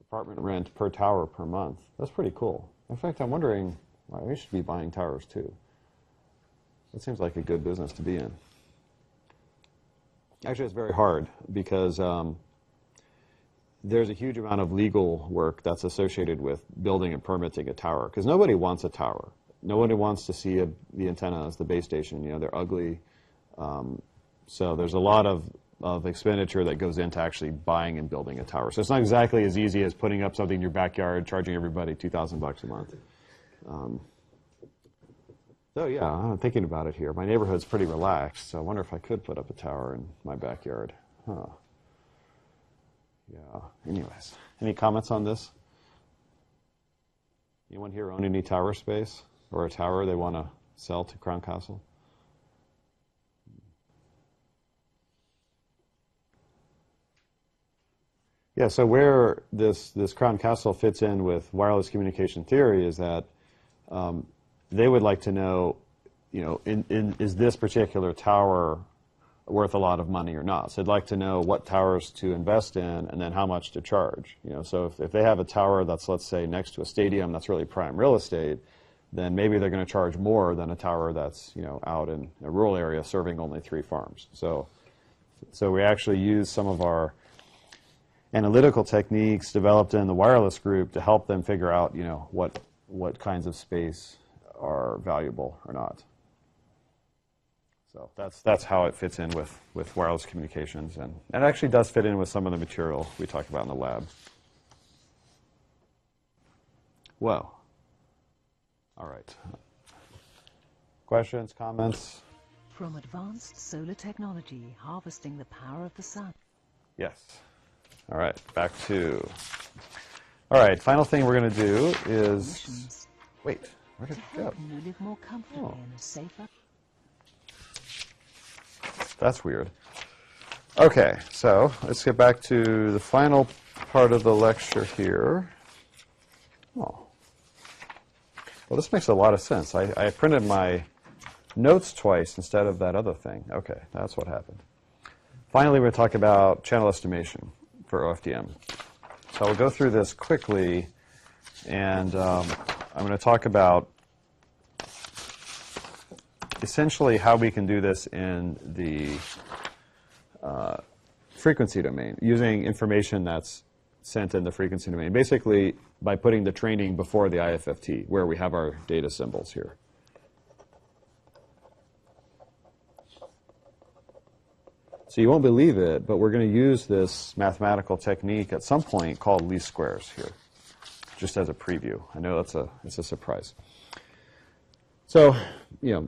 apartment rent per tower per month. That's pretty cool. In fact, I'm wondering, we should be buying towers too. That seems like a good business to be in. Actually, it's very hard because there's a huge amount of legal work that's associated with building and permitting a tower, because nobody wants a tower. Nobody wants to see the antenna as the base station. They're ugly. So there's a lot of expenditure that goes into actually buying and building a tower. So it's not exactly as easy as putting up something in your backyard, charging everybody $2,000 a month. So yeah, I'm thinking about it here. My neighborhood's pretty relaxed, so I wonder if I could put up a tower in my backyard. Huh. Yeah. Anyways, any comments on this? Anyone here own any tower space or a tower they want to sell to Crown Castle? Yeah, so where this Crown Castle fits in with wireless communication theory is that they would like to know, is this particular tower worth a lot of money or not? So they'd like to know what towers to invest in and then how much to charge. So if they have a tower that's, let's say, next to a stadium that's really prime real estate, then maybe they're going to charge more than a tower that's, out in a rural area serving only 3 farms. So we actually use some of our analytical techniques developed in the wireless group to help them figure out, what kinds of space are valuable or not. So that's how it fits in with wireless communications, and it actually does fit in with some of the material we talked about in the lab. Whoa. All right. Questions, comments? From advanced solar technology harvesting the power of the sun. Yes. All right, back to... All right, final thing we're going to do is... Missions Wait, where did to it go? help you live more comfortably Oh. and safer. That's weird. Okay, so let's get back to the final part of the lecture here. Oh. Well, this makes a lot of sense. I printed my notes twice instead of that other thing. Okay, that's what happened. Finally, we're going to talk about channel estimation for OFDM. So I'll go through this quickly, and I'm going to talk about essentially how we can do this in the frequency domain, using information that's sent in the frequency domain, basically by putting the training before the IFFT, where we have our data symbols here. So you won't believe it, but we're going to use this mathematical technique at some point called least squares here, just as a preview. I know it's a surprise. So,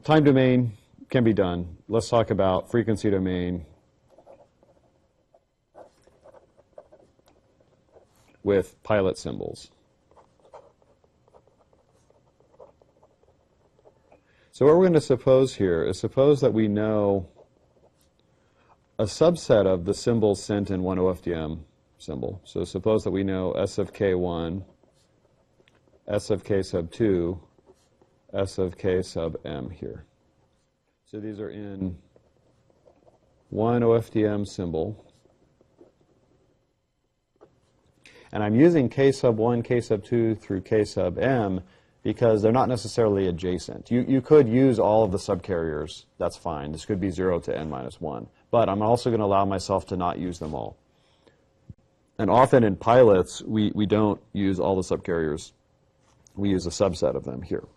time domain can be done. Let's talk about frequency domain with pilot symbols. So what we're going to suppose here is suppose that we know a subset of the symbols sent in one OFDM symbol. So suppose that we know S of K1, S of K sub 2, S of K sub M here. So these are in one OFDM symbol. And I'm using K sub 1, K sub 2 through K sub M because they're not necessarily adjacent. You could use all of the subcarriers. That's fine. This could be 0 to n minus 1. But I'm also going to allow myself to not use them all. And often in pilots, we don't use all the subcarriers. We use a subset of them here.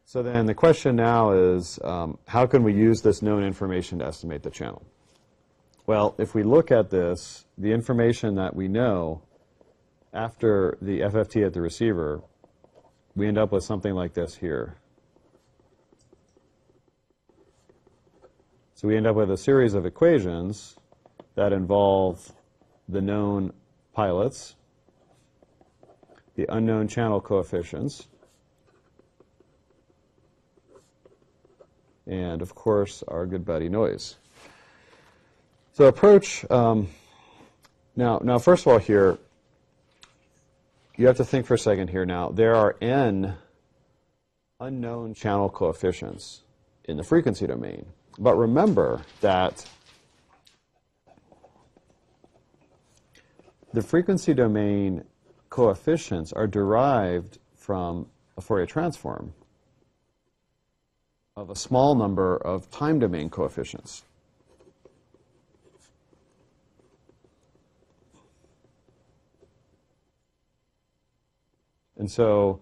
So then the question now is, how can we use this known information to estimate the channel? Well, if we look at this, the information that we know after the FFT at the receiver, we end up with something like this here. So we end up with a series of equations that involve the known pilots, the unknown channel coefficients, and of course our good buddy noise. So approach, now first of all here, you have to think for a second here now. There are n unknown channel coefficients in the frequency domain. But remember that the frequency domain coefficients are derived from a Fourier transform of a small number of time domain coefficients. And so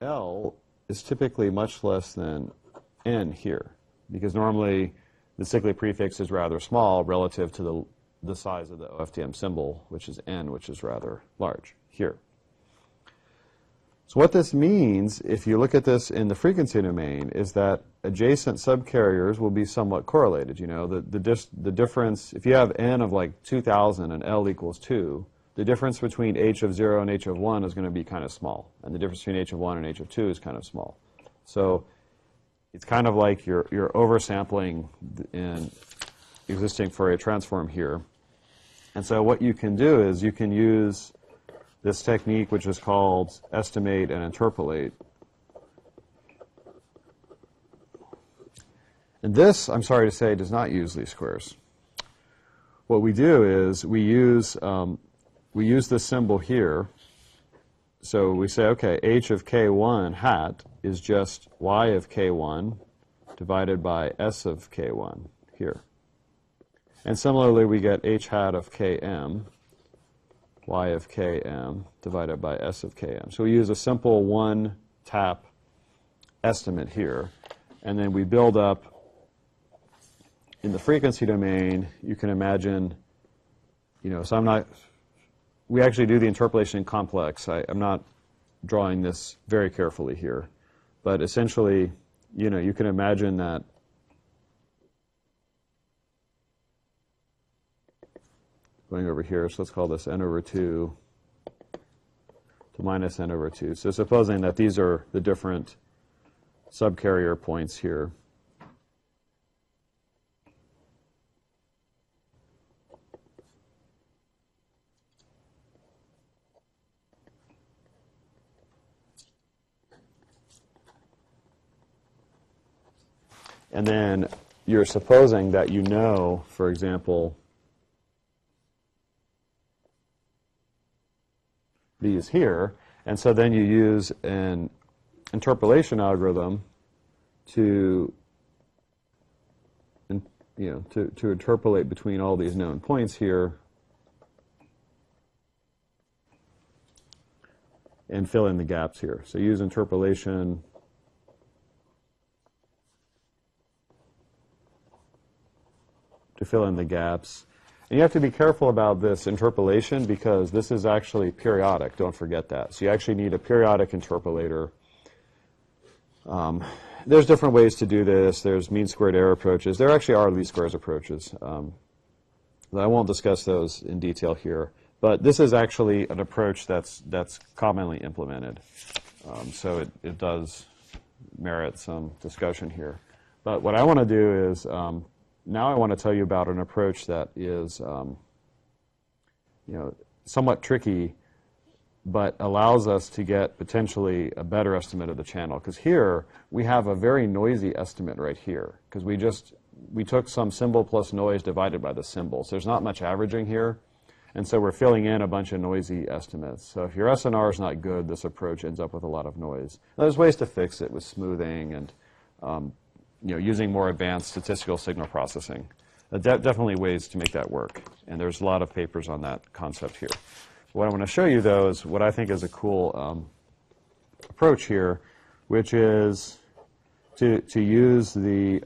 L is typically much less than n here, because normally the cyclic prefix is rather small relative to the size of the OFDM symbol, which is n, which is rather large here. So what this means, if you look at this in the frequency domain, is that adjacent subcarriers will be somewhat correlated. You know, the difference, if you have n of like 2,000 and L equals 2, the difference between h of 0 and h of 1 is going to be kind of small. And the difference between h of 1 and h of 2 is kind of small. So it's kind of like you're oversampling in existing Fourier transform here. And so what you can do is you can use this technique, which is called estimate and interpolate. And this, I'm sorry to say, does not use least squares. What we do is we use this symbol here. So we say, okay, h of k1 hat is just y of k1 divided by s of k1 here. And similarly, we get h hat of km, y of km divided by s of km. So we use a simple one-tap estimate here. And then we build up in the frequency domain. You can imagine, you know, so I'm not, we actually do the interpolation in complex. I'm not drawing this very carefully here. But essentially, you know, you can imagine that going over here, so let's call this n over 2 to minus n over 2. So supposing that these are the different subcarrier points here. And then you're supposing that you know, for example, these here, and so then you use an interpolation algorithm to, to interpolate between all these known points here and fill in the gaps here. So use interpolation to fill in the gaps. And you have to be careful about this interpolation because this is actually periodic. Don't forget that. So you actually need a periodic interpolator. There's different ways to do this. There's mean squared error approaches. There actually are least squares approaches. I won't discuss those in detail here. But this is actually an approach that's commonly implemented. So it does merit some discussion here. But what I want to do is now I want to tell you about an approach that is, somewhat tricky, but allows us to get potentially a better estimate of the channel. Because here we have a very noisy estimate right here, because we took some symbol plus noise divided by the symbol. So there's not much averaging here, and so we're filling in a bunch of noisy estimates. So if your SNR is not good, this approach ends up with a lot of noise. Now, there's ways to fix it with smoothing and using more advanced statistical signal processing. Definitely ways to make that work, and there's a lot of papers on that concept here. What I want to show you, though, is what I think is a cool approach here, which is to use the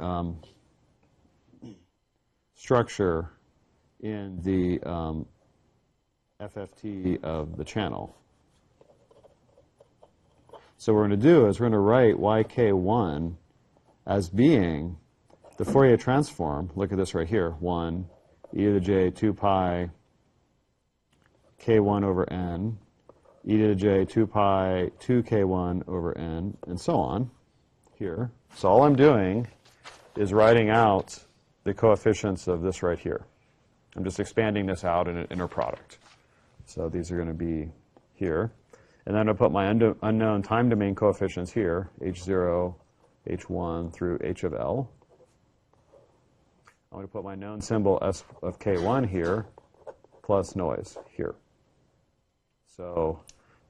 structure in the FFT of the channel. So what we're going to do is we're going to write YK1 as being the Fourier transform. Look at this right here. 1 e to the j 2 pi k1 over n, e to the j 2 pi 2k1 over n, and so on here. So all I'm doing is writing out the coefficients of this right here. I'm just expanding this out in an inner product. So these are going to be here. And then I'll put my unknown time domain coefficients here, h0, h1 through h of l. I'm going to put my known symbol s of k1 here, plus noise here. So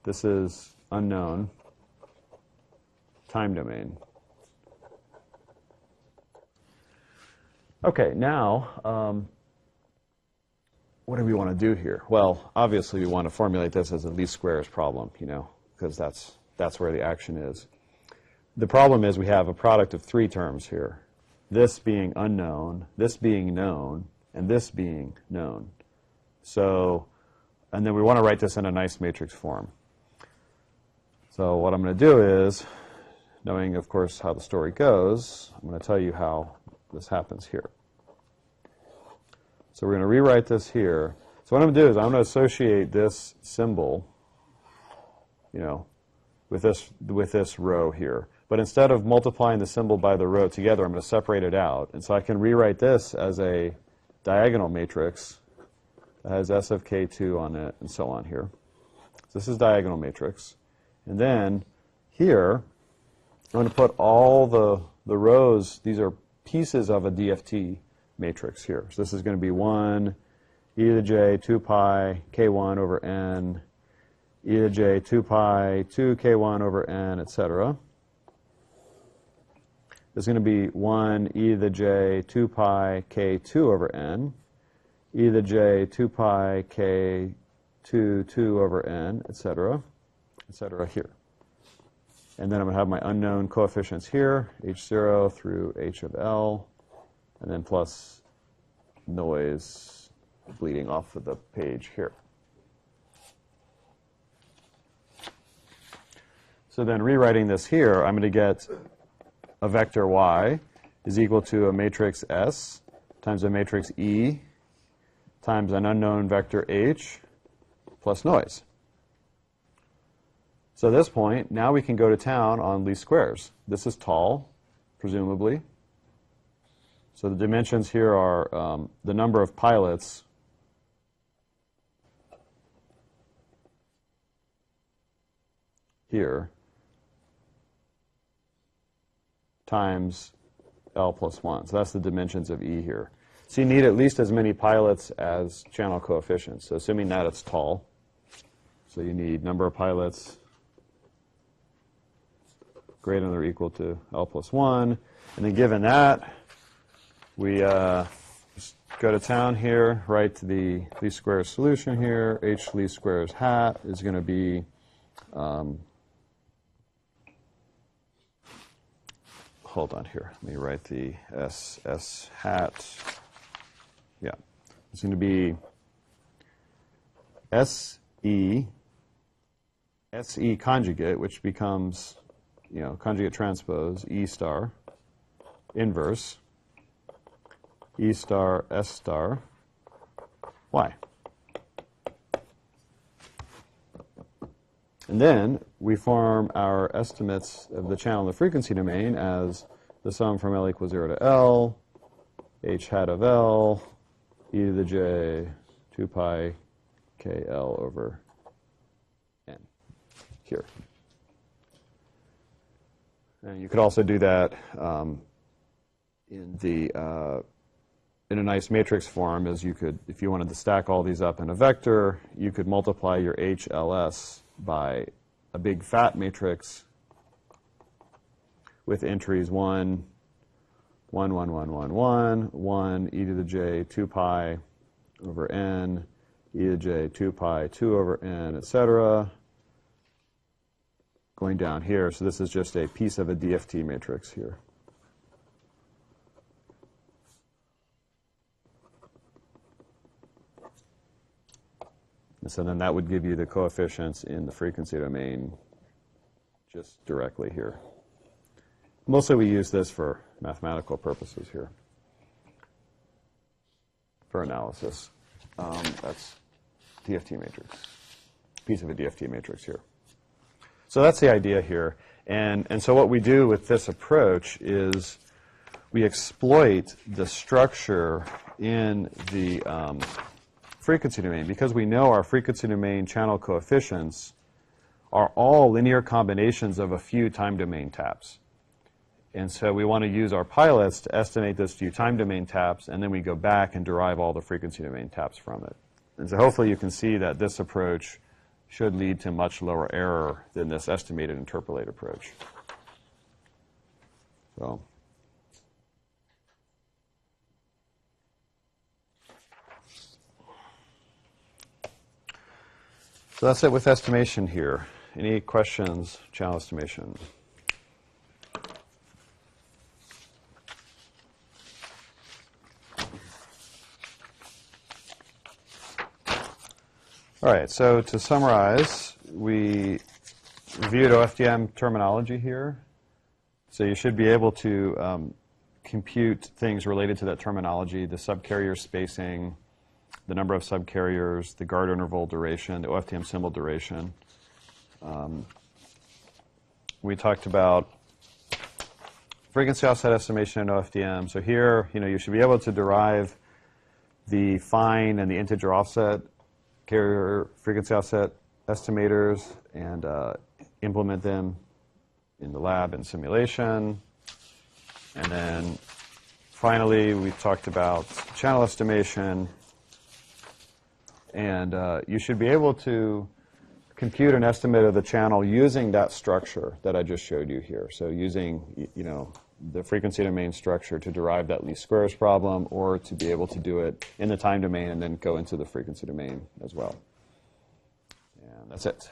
this is unknown time domain. Okay, now, what do we want to do here? Well, obviously we want to formulate this as a least squares problem, because that's where the action is. The problem is we have a product of three terms here. This being unknown, this being known, and this being known. So, and then we want to write this in a nice matrix form. So what I'm going to do is, knowing, of course, how the story goes, I'm going to tell you how this happens here. So we're going to rewrite this here. So what I'm going to do is I'm going to associate this symbol, with this row here. But instead of multiplying the symbol by the row together, I'm going to separate it out. And so I can rewrite this as a diagonal matrix that has S of K2 on it, and so on here. So this is diagonal matrix. And then here, I'm going to put all the rows, these are pieces of a DFT matrix here. So this is going to be 1, e to the j, 2 pi, k1 over n, e to the j, 2 pi, 2 k1 over n, etc. There's going to be 1 e to the j, 2 pi, k2 over n, e to the j, 2 pi, k2, 2 over n, etc., here. And then I'm going to have my unknown coefficients here, h0 through h of L, and then plus noise bleeding off of the page here. So then rewriting this here, I'm going to get a vector y is equal to a matrix S times a matrix E times an unknown vector h plus noise. So at this point, now we can go to town on least squares. This is tall, presumably. So the dimensions here are the number of pilots here times L plus 1. So that's the dimensions of E here. So you need at least as many pilots as channel coefficients. So assuming that it's tall, so you need number of pilots greater than or equal to L plus 1. And then given that, we just go to town here, write the least squares solution here. H least squares hat is going to be hold on here. Let me write the S hat. Yeah. It's going to be SE conjugate, which becomes, conjugate transpose, E star, inverse, E star, S star, Y. And then we form our estimates of the channel in the frequency domain as the sum from L equals 0 to L, H hat of L, e to the j, 2 pi KL over N here. And you could also do that in a nice matrix form, as you could, if you wanted to stack all these up in a vector, you could multiply your HLS by a big fat matrix with entries 1, 1, 1, 1, 1, 1, 1, e to the j, 2 pi over n, e to the j, 2 pi, 2 over n, etc. Going down here, so this is just a piece of a DFT matrix here. And so then that would give you the coefficients in the frequency domain just directly here. Mostly we use this for mathematical purposes here, for analysis. That's DFT matrix, piece of a DFT matrix here. So that's the idea here. And so what we do with this approach is we exploit the structure in the frequency domain, because we know our frequency domain channel coefficients are all linear combinations of a few time domain taps. And so we want to use our pilots to estimate those few time domain taps, and then we go back and derive all the frequency domain taps from it. And so hopefully you can see that this approach should lead to much lower error than this estimated interpolate approach. So that's it with estimation here. Any questions, channel estimation? All right, so to summarize, we reviewed OFDM terminology here. So you should be able to compute things related to that terminology, the subcarrier spacing, the number of subcarriers, the guard interval duration, the OFDM symbol duration. We talked about frequency offset estimation in OFDM. So here, you should be able to derive the fine and the integer offset carrier frequency offset estimators and implement them in the lab in simulation. And then finally, we talked about channel estimation. And you should be able to compute an estimate of the channel using that structure that I just showed you here. So using, the frequency domain structure to derive that least squares problem, or to be able to do it in the time domain and then go into the frequency domain as well. And that's it.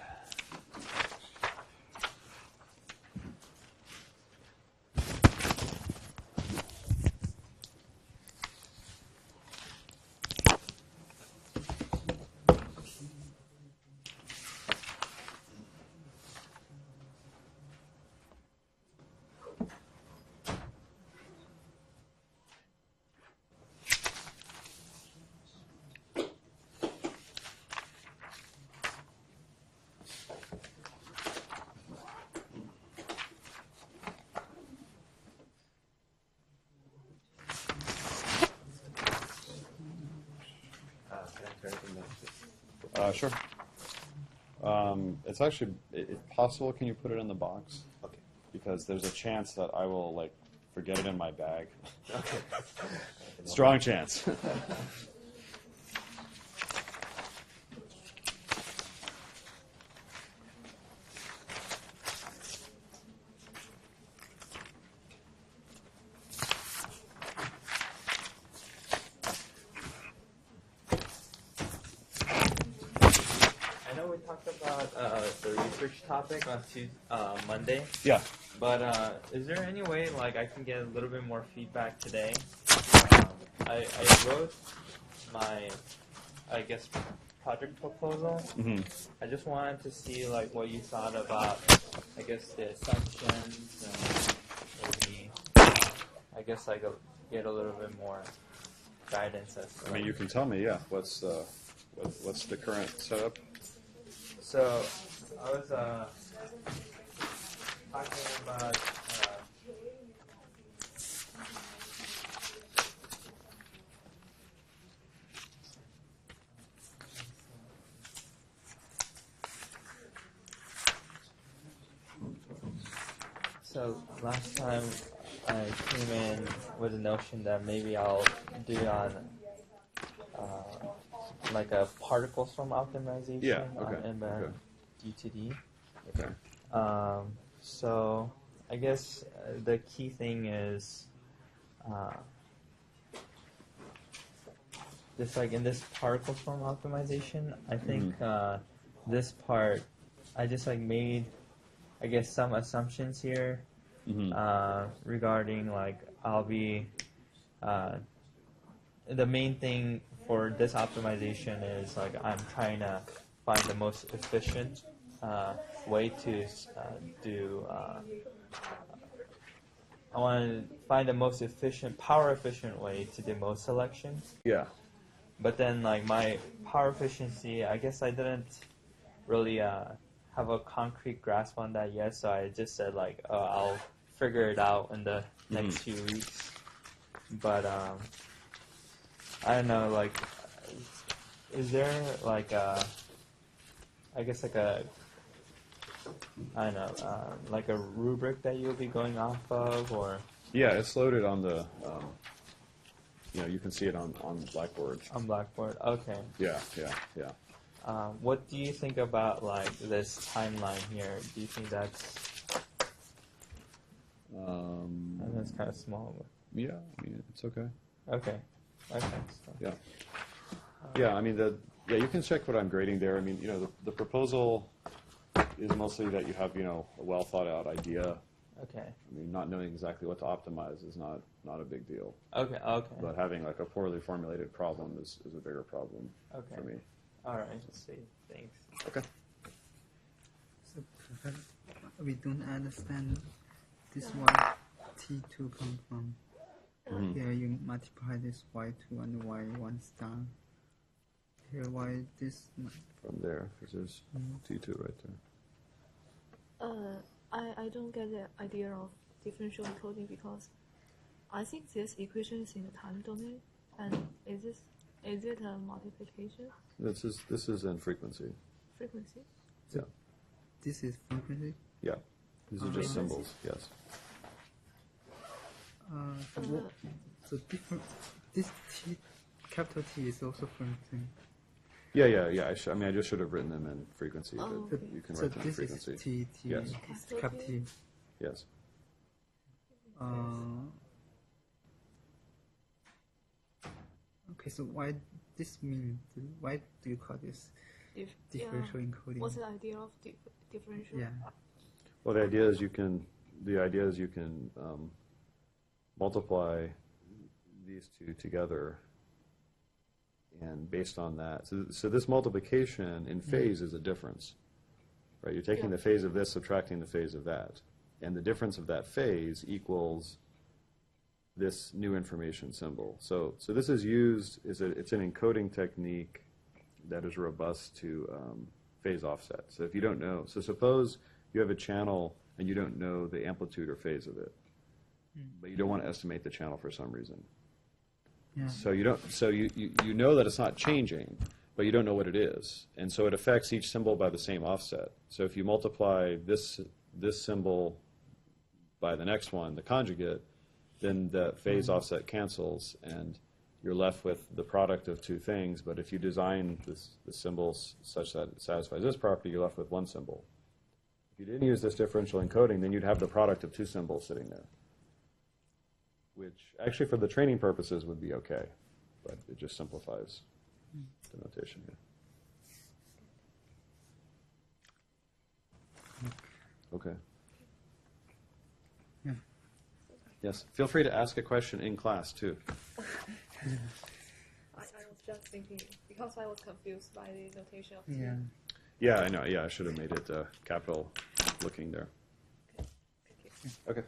Sure. It's actually possible. Can you put it in the box? Okay. Because there's a chance that I will forget it in my bag. Okay. Strong chance. The research topic on Monday. Yeah. But is there any way I can get a little bit more feedback today? I wrote my, project proposal. Mm-hmm. I just wanted to see what you thought about, the assumptions and maybe, get a little bit more guidance as to. I mean, you can tell me. Yeah. What's the current setup? So I was talking about so last time I came in with the notion that maybe I'll do on a particle swarm optimization on M-band D2D. Okay. So I guess the key thing is just in this particle swarm optimization, I think this part, I just made, some assumptions here regarding I'll be the main thing for this optimization is I'm trying to find the most efficient way to do. I want to find the most efficient, power efficient way to do mode selection. Yeah. But then my power efficiency, I guess I didn't really have a concrete grasp on that yet. So I just said I'll figure it out in the next few weeks. But I don't know, is there a rubric that you'll be going off of, or? Yeah, it's loaded on the, you can see it on Blackboard. On Blackboard, okay. Yeah. What do you think about this timeline here? Do you think that's? I know it's kind of small. But... Yeah, I mean it's okay. Okay. So. Yeah. Yeah, I mean you can check what I'm grading there. I mean, the proposal is mostly that you have, a well thought out idea. Okay. I mean, not knowing exactly what to optimize is not a big deal. Okay. But having a poorly formulated problem is a bigger problem for me. All right. Let's see. Thanks. Okay. So, we don't understand this why T2 come from. Here you multiply this Y2 and Y1 star. Here why this From there, because there's T2 right there. I don't get the idea of differential encoding because I think this equation is in the time domain, and is it a multiplication This is in frequency. frequency? Yeah. this is frequency. Yeah. These are just symbols. Yes. So different. This T, capital T is also frequency. Yeah. I mean, I just should have written them in frequency, Oh, but okay. you can So write them in this frequency. is T. Yes. Capital T. Yes. Okay, so why this mean? Why do you call this differential encoding? What's the idea of differential? Yeah. Well, the idea is you can multiply these two together, and based on that, so this multiplication in phase is a difference, right? You're taking the phase of this, subtracting the phase of that, and the difference of that phase equals this new information symbol. So this is used, it's an encoding technique that is robust to phase offset. So if you don't know, so suppose you have a channel and you don't know the amplitude or phase of it, but you don't want to estimate the channel for some reason. Yeah. So you don't. So you know that it's not changing, but you don't know what it is, and so it affects each symbol by the same offset. So if you multiply this symbol by the next one, the conjugate, then the phase offset cancels, and you're left with the product of two things. But if you design the symbols such that it satisfies this property, you're left with one symbol. If you didn't use this differential encoding, then you'd have the product of two symbols sitting there, which actually for the training purposes would be okay, but it just simplifies the notation here. Okay. Yeah. Yes, feel free to ask a question in class too. I was just thinking because I was confused by the notation of Yeah. Yeah, I know. Yeah, I should have made it capital looking there. Okay.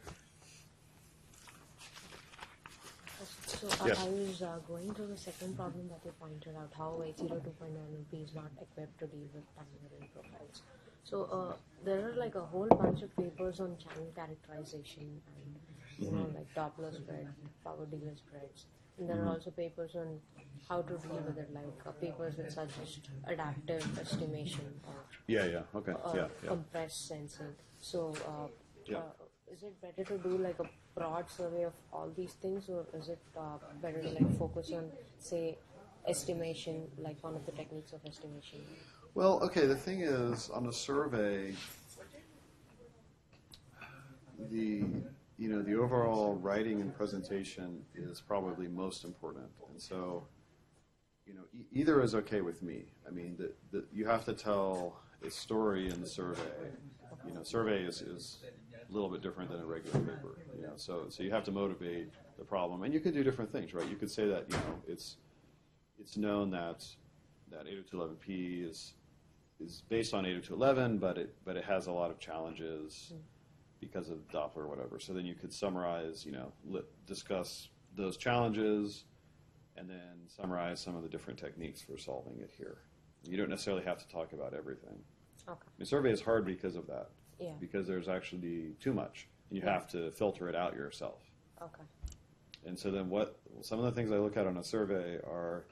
So Yes. I was going to the second problem that you pointed out, how 802.9 is not equipped to deal with time varying profiles. So there are like a whole bunch of papers on channel characterization and like Doppler spread, power dealer spreads, and there are also papers on how to deal with it, like papers that suggest adaptive estimation or Yeah. Okay. Yeah. compressed sensing. So Yeah. is it better to do like a broad survey of all these things, or is it better to like focus on, say, estimation, like one of the techniques of estimation? Well, okay, the thing is, on a survey, the overall writing and presentation is probably most important. And so, either is okay with me. I mean, you have to tell a story in the survey. Survey is a little bit different than a regular paper. So you have to motivate the problem. And you could do different things, right? You could say that, it's known that 802.11p is based on 802.11, but it has a lot of challenges because of Doppler or whatever. So then you could summarize, discuss those challenges, and then summarize some of the different techniques for solving it here. You don't necessarily have to talk about everything. Okay. I mean, survey is hard because of that. Yeah. Because there's actually too much, and you have to filter it out yourself. Okay. And so then some of the things I look at on a survey are,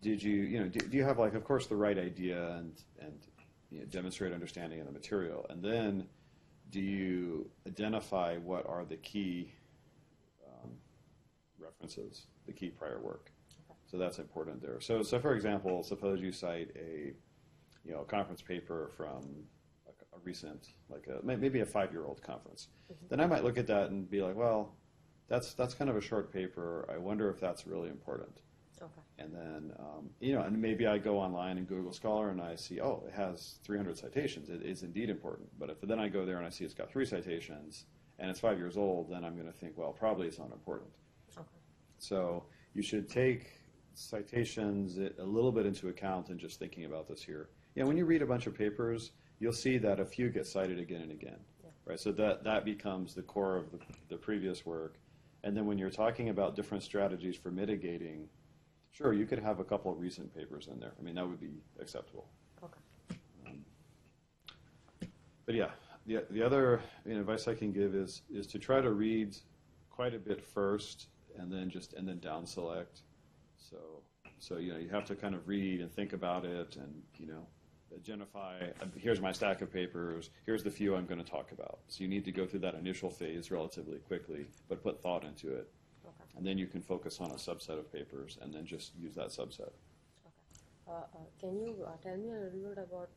do you have, like, of course, the right idea and demonstrate understanding of the material, and then do you identify what are the key references, the key prior work? Okay. So that's important there. So for example, suppose you cite a conference paper from a recent, like maybe a 5-year-old conference. Mm-hmm. Then I might look at that and be like, well, that's kind of a short paper. I wonder if that's really important. Okay. And then, and maybe I go online in Google Scholar and I see, oh, it has 300 citations. It is indeed important. But if then I go there and I see it's got 3 citations and it's 5 years old, then I'm going to think, well, probably it's not important. Okay. So you should take citations a little bit into account in just thinking about this here. When you read a bunch of papers, you'll see that a few get cited again and again, right? So that becomes the core of the previous work. And then when you're talking about different strategies for mitigating, sure, you could have a couple of recent papers in there. I mean, that would be acceptable. Okay. But yeah, the other advice I can give is to try to read quite a bit first, and then down select. So you have to kind of read and think about it, and identify. Here's my stack of papers. Here's the few I'm going to talk about. So you need to go through that initial phase relatively quickly, but put thought into it, and then you can focus on a subset of papers, and then just use that subset. Okay. Can you tell me a little bit about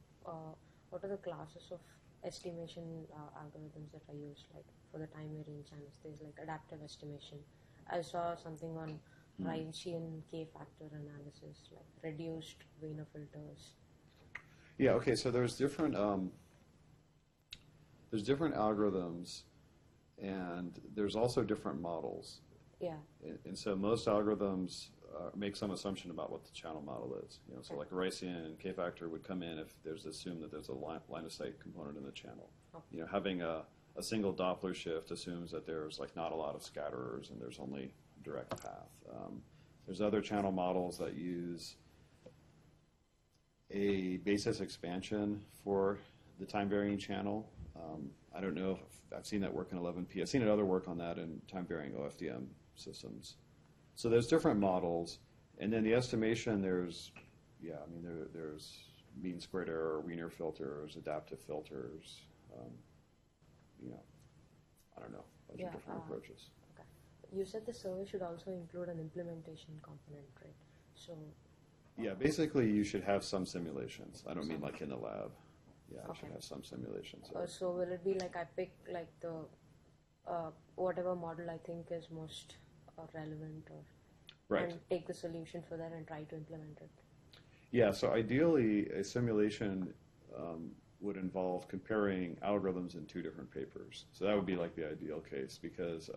what are the classes of estimation algorithms that are used, like for the time varying channels? There's like adaptive estimation. I saw something on Rayleighian K-factor analysis, like reduced Wiener filters. Yeah. Okay. So there's different algorithms, and there's also different models. Yeah. And so most algorithms make some assumption about what the channel model is. So like Rayleighian K-factor would come in if there's assumed that there's a line of sight component in the channel. Okay. Having a single Doppler shift assumes that there's like not a lot of scatterers and there's only direct path. There's other channel models that use a basis expansion for the time varying channel. I don't know if I've seen that work in 11P. I've seen other work on that in time varying OFDM systems. So there's different models, and then the estimation there's mean squared error, Wiener filters, adaptive filters. I don't know. Those are different approaches. Okay. You said the survey should also include an implementation component, right? So. Yeah, basically you should have some simulations. I don't mean like in the lab. Yeah, you should have some simulations. So will it be like I pick like the whatever model I think is most relevant, or and take the solution for that and try to implement it? Yeah, so ideally a simulation would involve comparing algorithms in two different papers. So that would be like the ideal case, because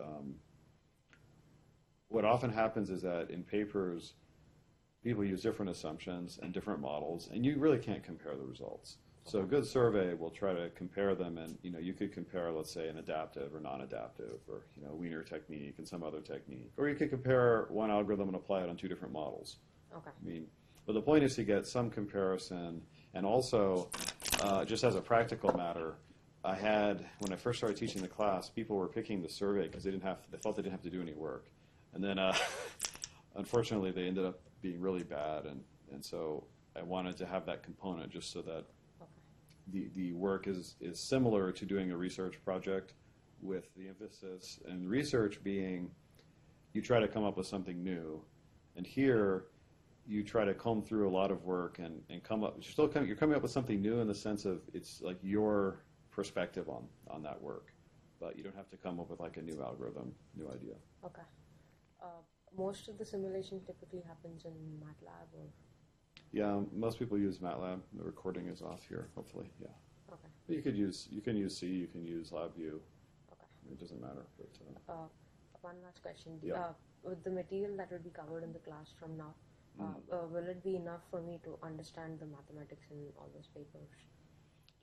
what often happens is that in papers, people use different assumptions and different models, and you really can't compare the results. So a good survey will try to compare them, and you could compare, let's say, an adaptive or non-adaptive, or Wiener technique and some other technique, or you could compare one algorithm and apply it on two different models. Okay. But the point is to get some comparison, and also, just as a practical matter, when I first started teaching the class, people were picking the survey because they thought they didn't have to do any work, and then unfortunately they ended up being really bad, and so I wanted to have that component just so that the work is similar to doing a research project, with the emphasis and research being you try to come up with something new, and here you try to comb through a lot of work and come up. You're coming up with something new in the sense of it's like your perspective on that work, but you don't have to come up with like a new algorithm, new idea. Okay. Most of the simulation typically happens in MATLAB, or? Yeah, most people use MATLAB. The recording is off here, hopefully. Yeah. Okay. But you can use C, you can use LabVIEW. Okay. It doesn't matter. But, one last question. Yeah. With the material that will be covered in the class from now, will it be enough for me to understand the mathematics in all those papers?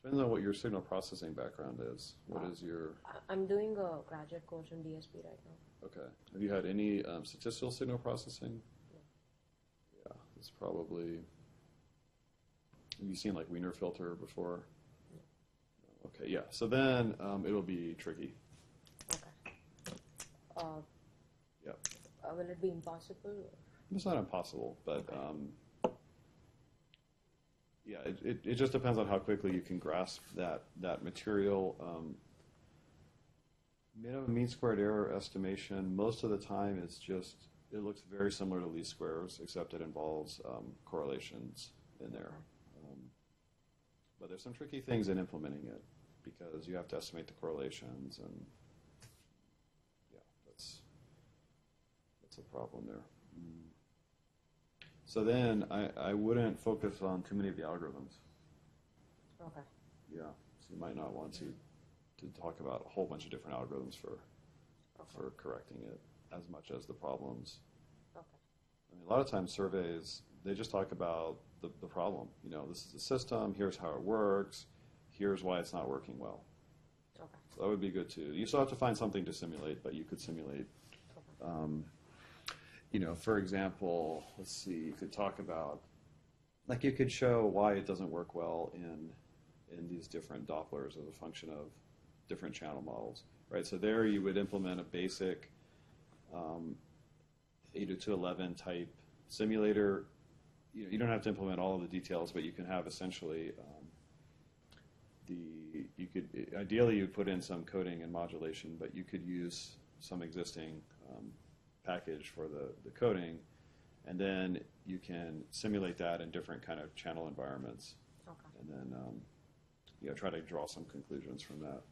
Depends on what your signal processing background is. What is your... I'm doing a graduate course in DSP right now. Okay. Have you had any statistical signal processing? No. Yeah, it's probably... Have you seen like Wiener filter before? No. Okay, yeah. So then it'll be tricky. Okay. Yep. Will it be impossible? It's not impossible, but yeah, it just depends on how quickly you can grasp that material. Minimum mean squared error estimation, most of the time it looks very similar to least squares, except it involves correlations in there. But there's some tricky things in implementing it, because you have to estimate the correlations, and yeah, that's a problem there. So then I wouldn't focus on too many of the algorithms. Okay. Yeah, so you might not want to talk about a whole bunch of different algorithms for correcting it as much as the problems. Okay. I mean, a lot of times surveys, they just talk about the problem. This is the system, here's how it works, here's why it's not working well. Okay. So that would be good too. You still have to find something to simulate, but you could simulate. For example, let's see, you could talk about, like you could show why it doesn't work well in these different Dopplers as a function of different channel models, right? So there you would implement a basic 802.11 type simulator. You don't have to implement all of the details, but you can have essentially ideally you'd put in some coding and modulation, but you could use some existing package for the coding, and then you can simulate that in different kind of channel environments, and then try to draw some conclusions from that.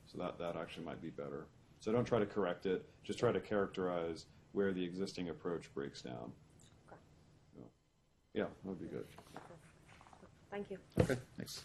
So that actually might be better. So don't try to correct it, just try to characterize where the existing approach breaks down. Yeah, that would be good. Thank you. Okay, thanks.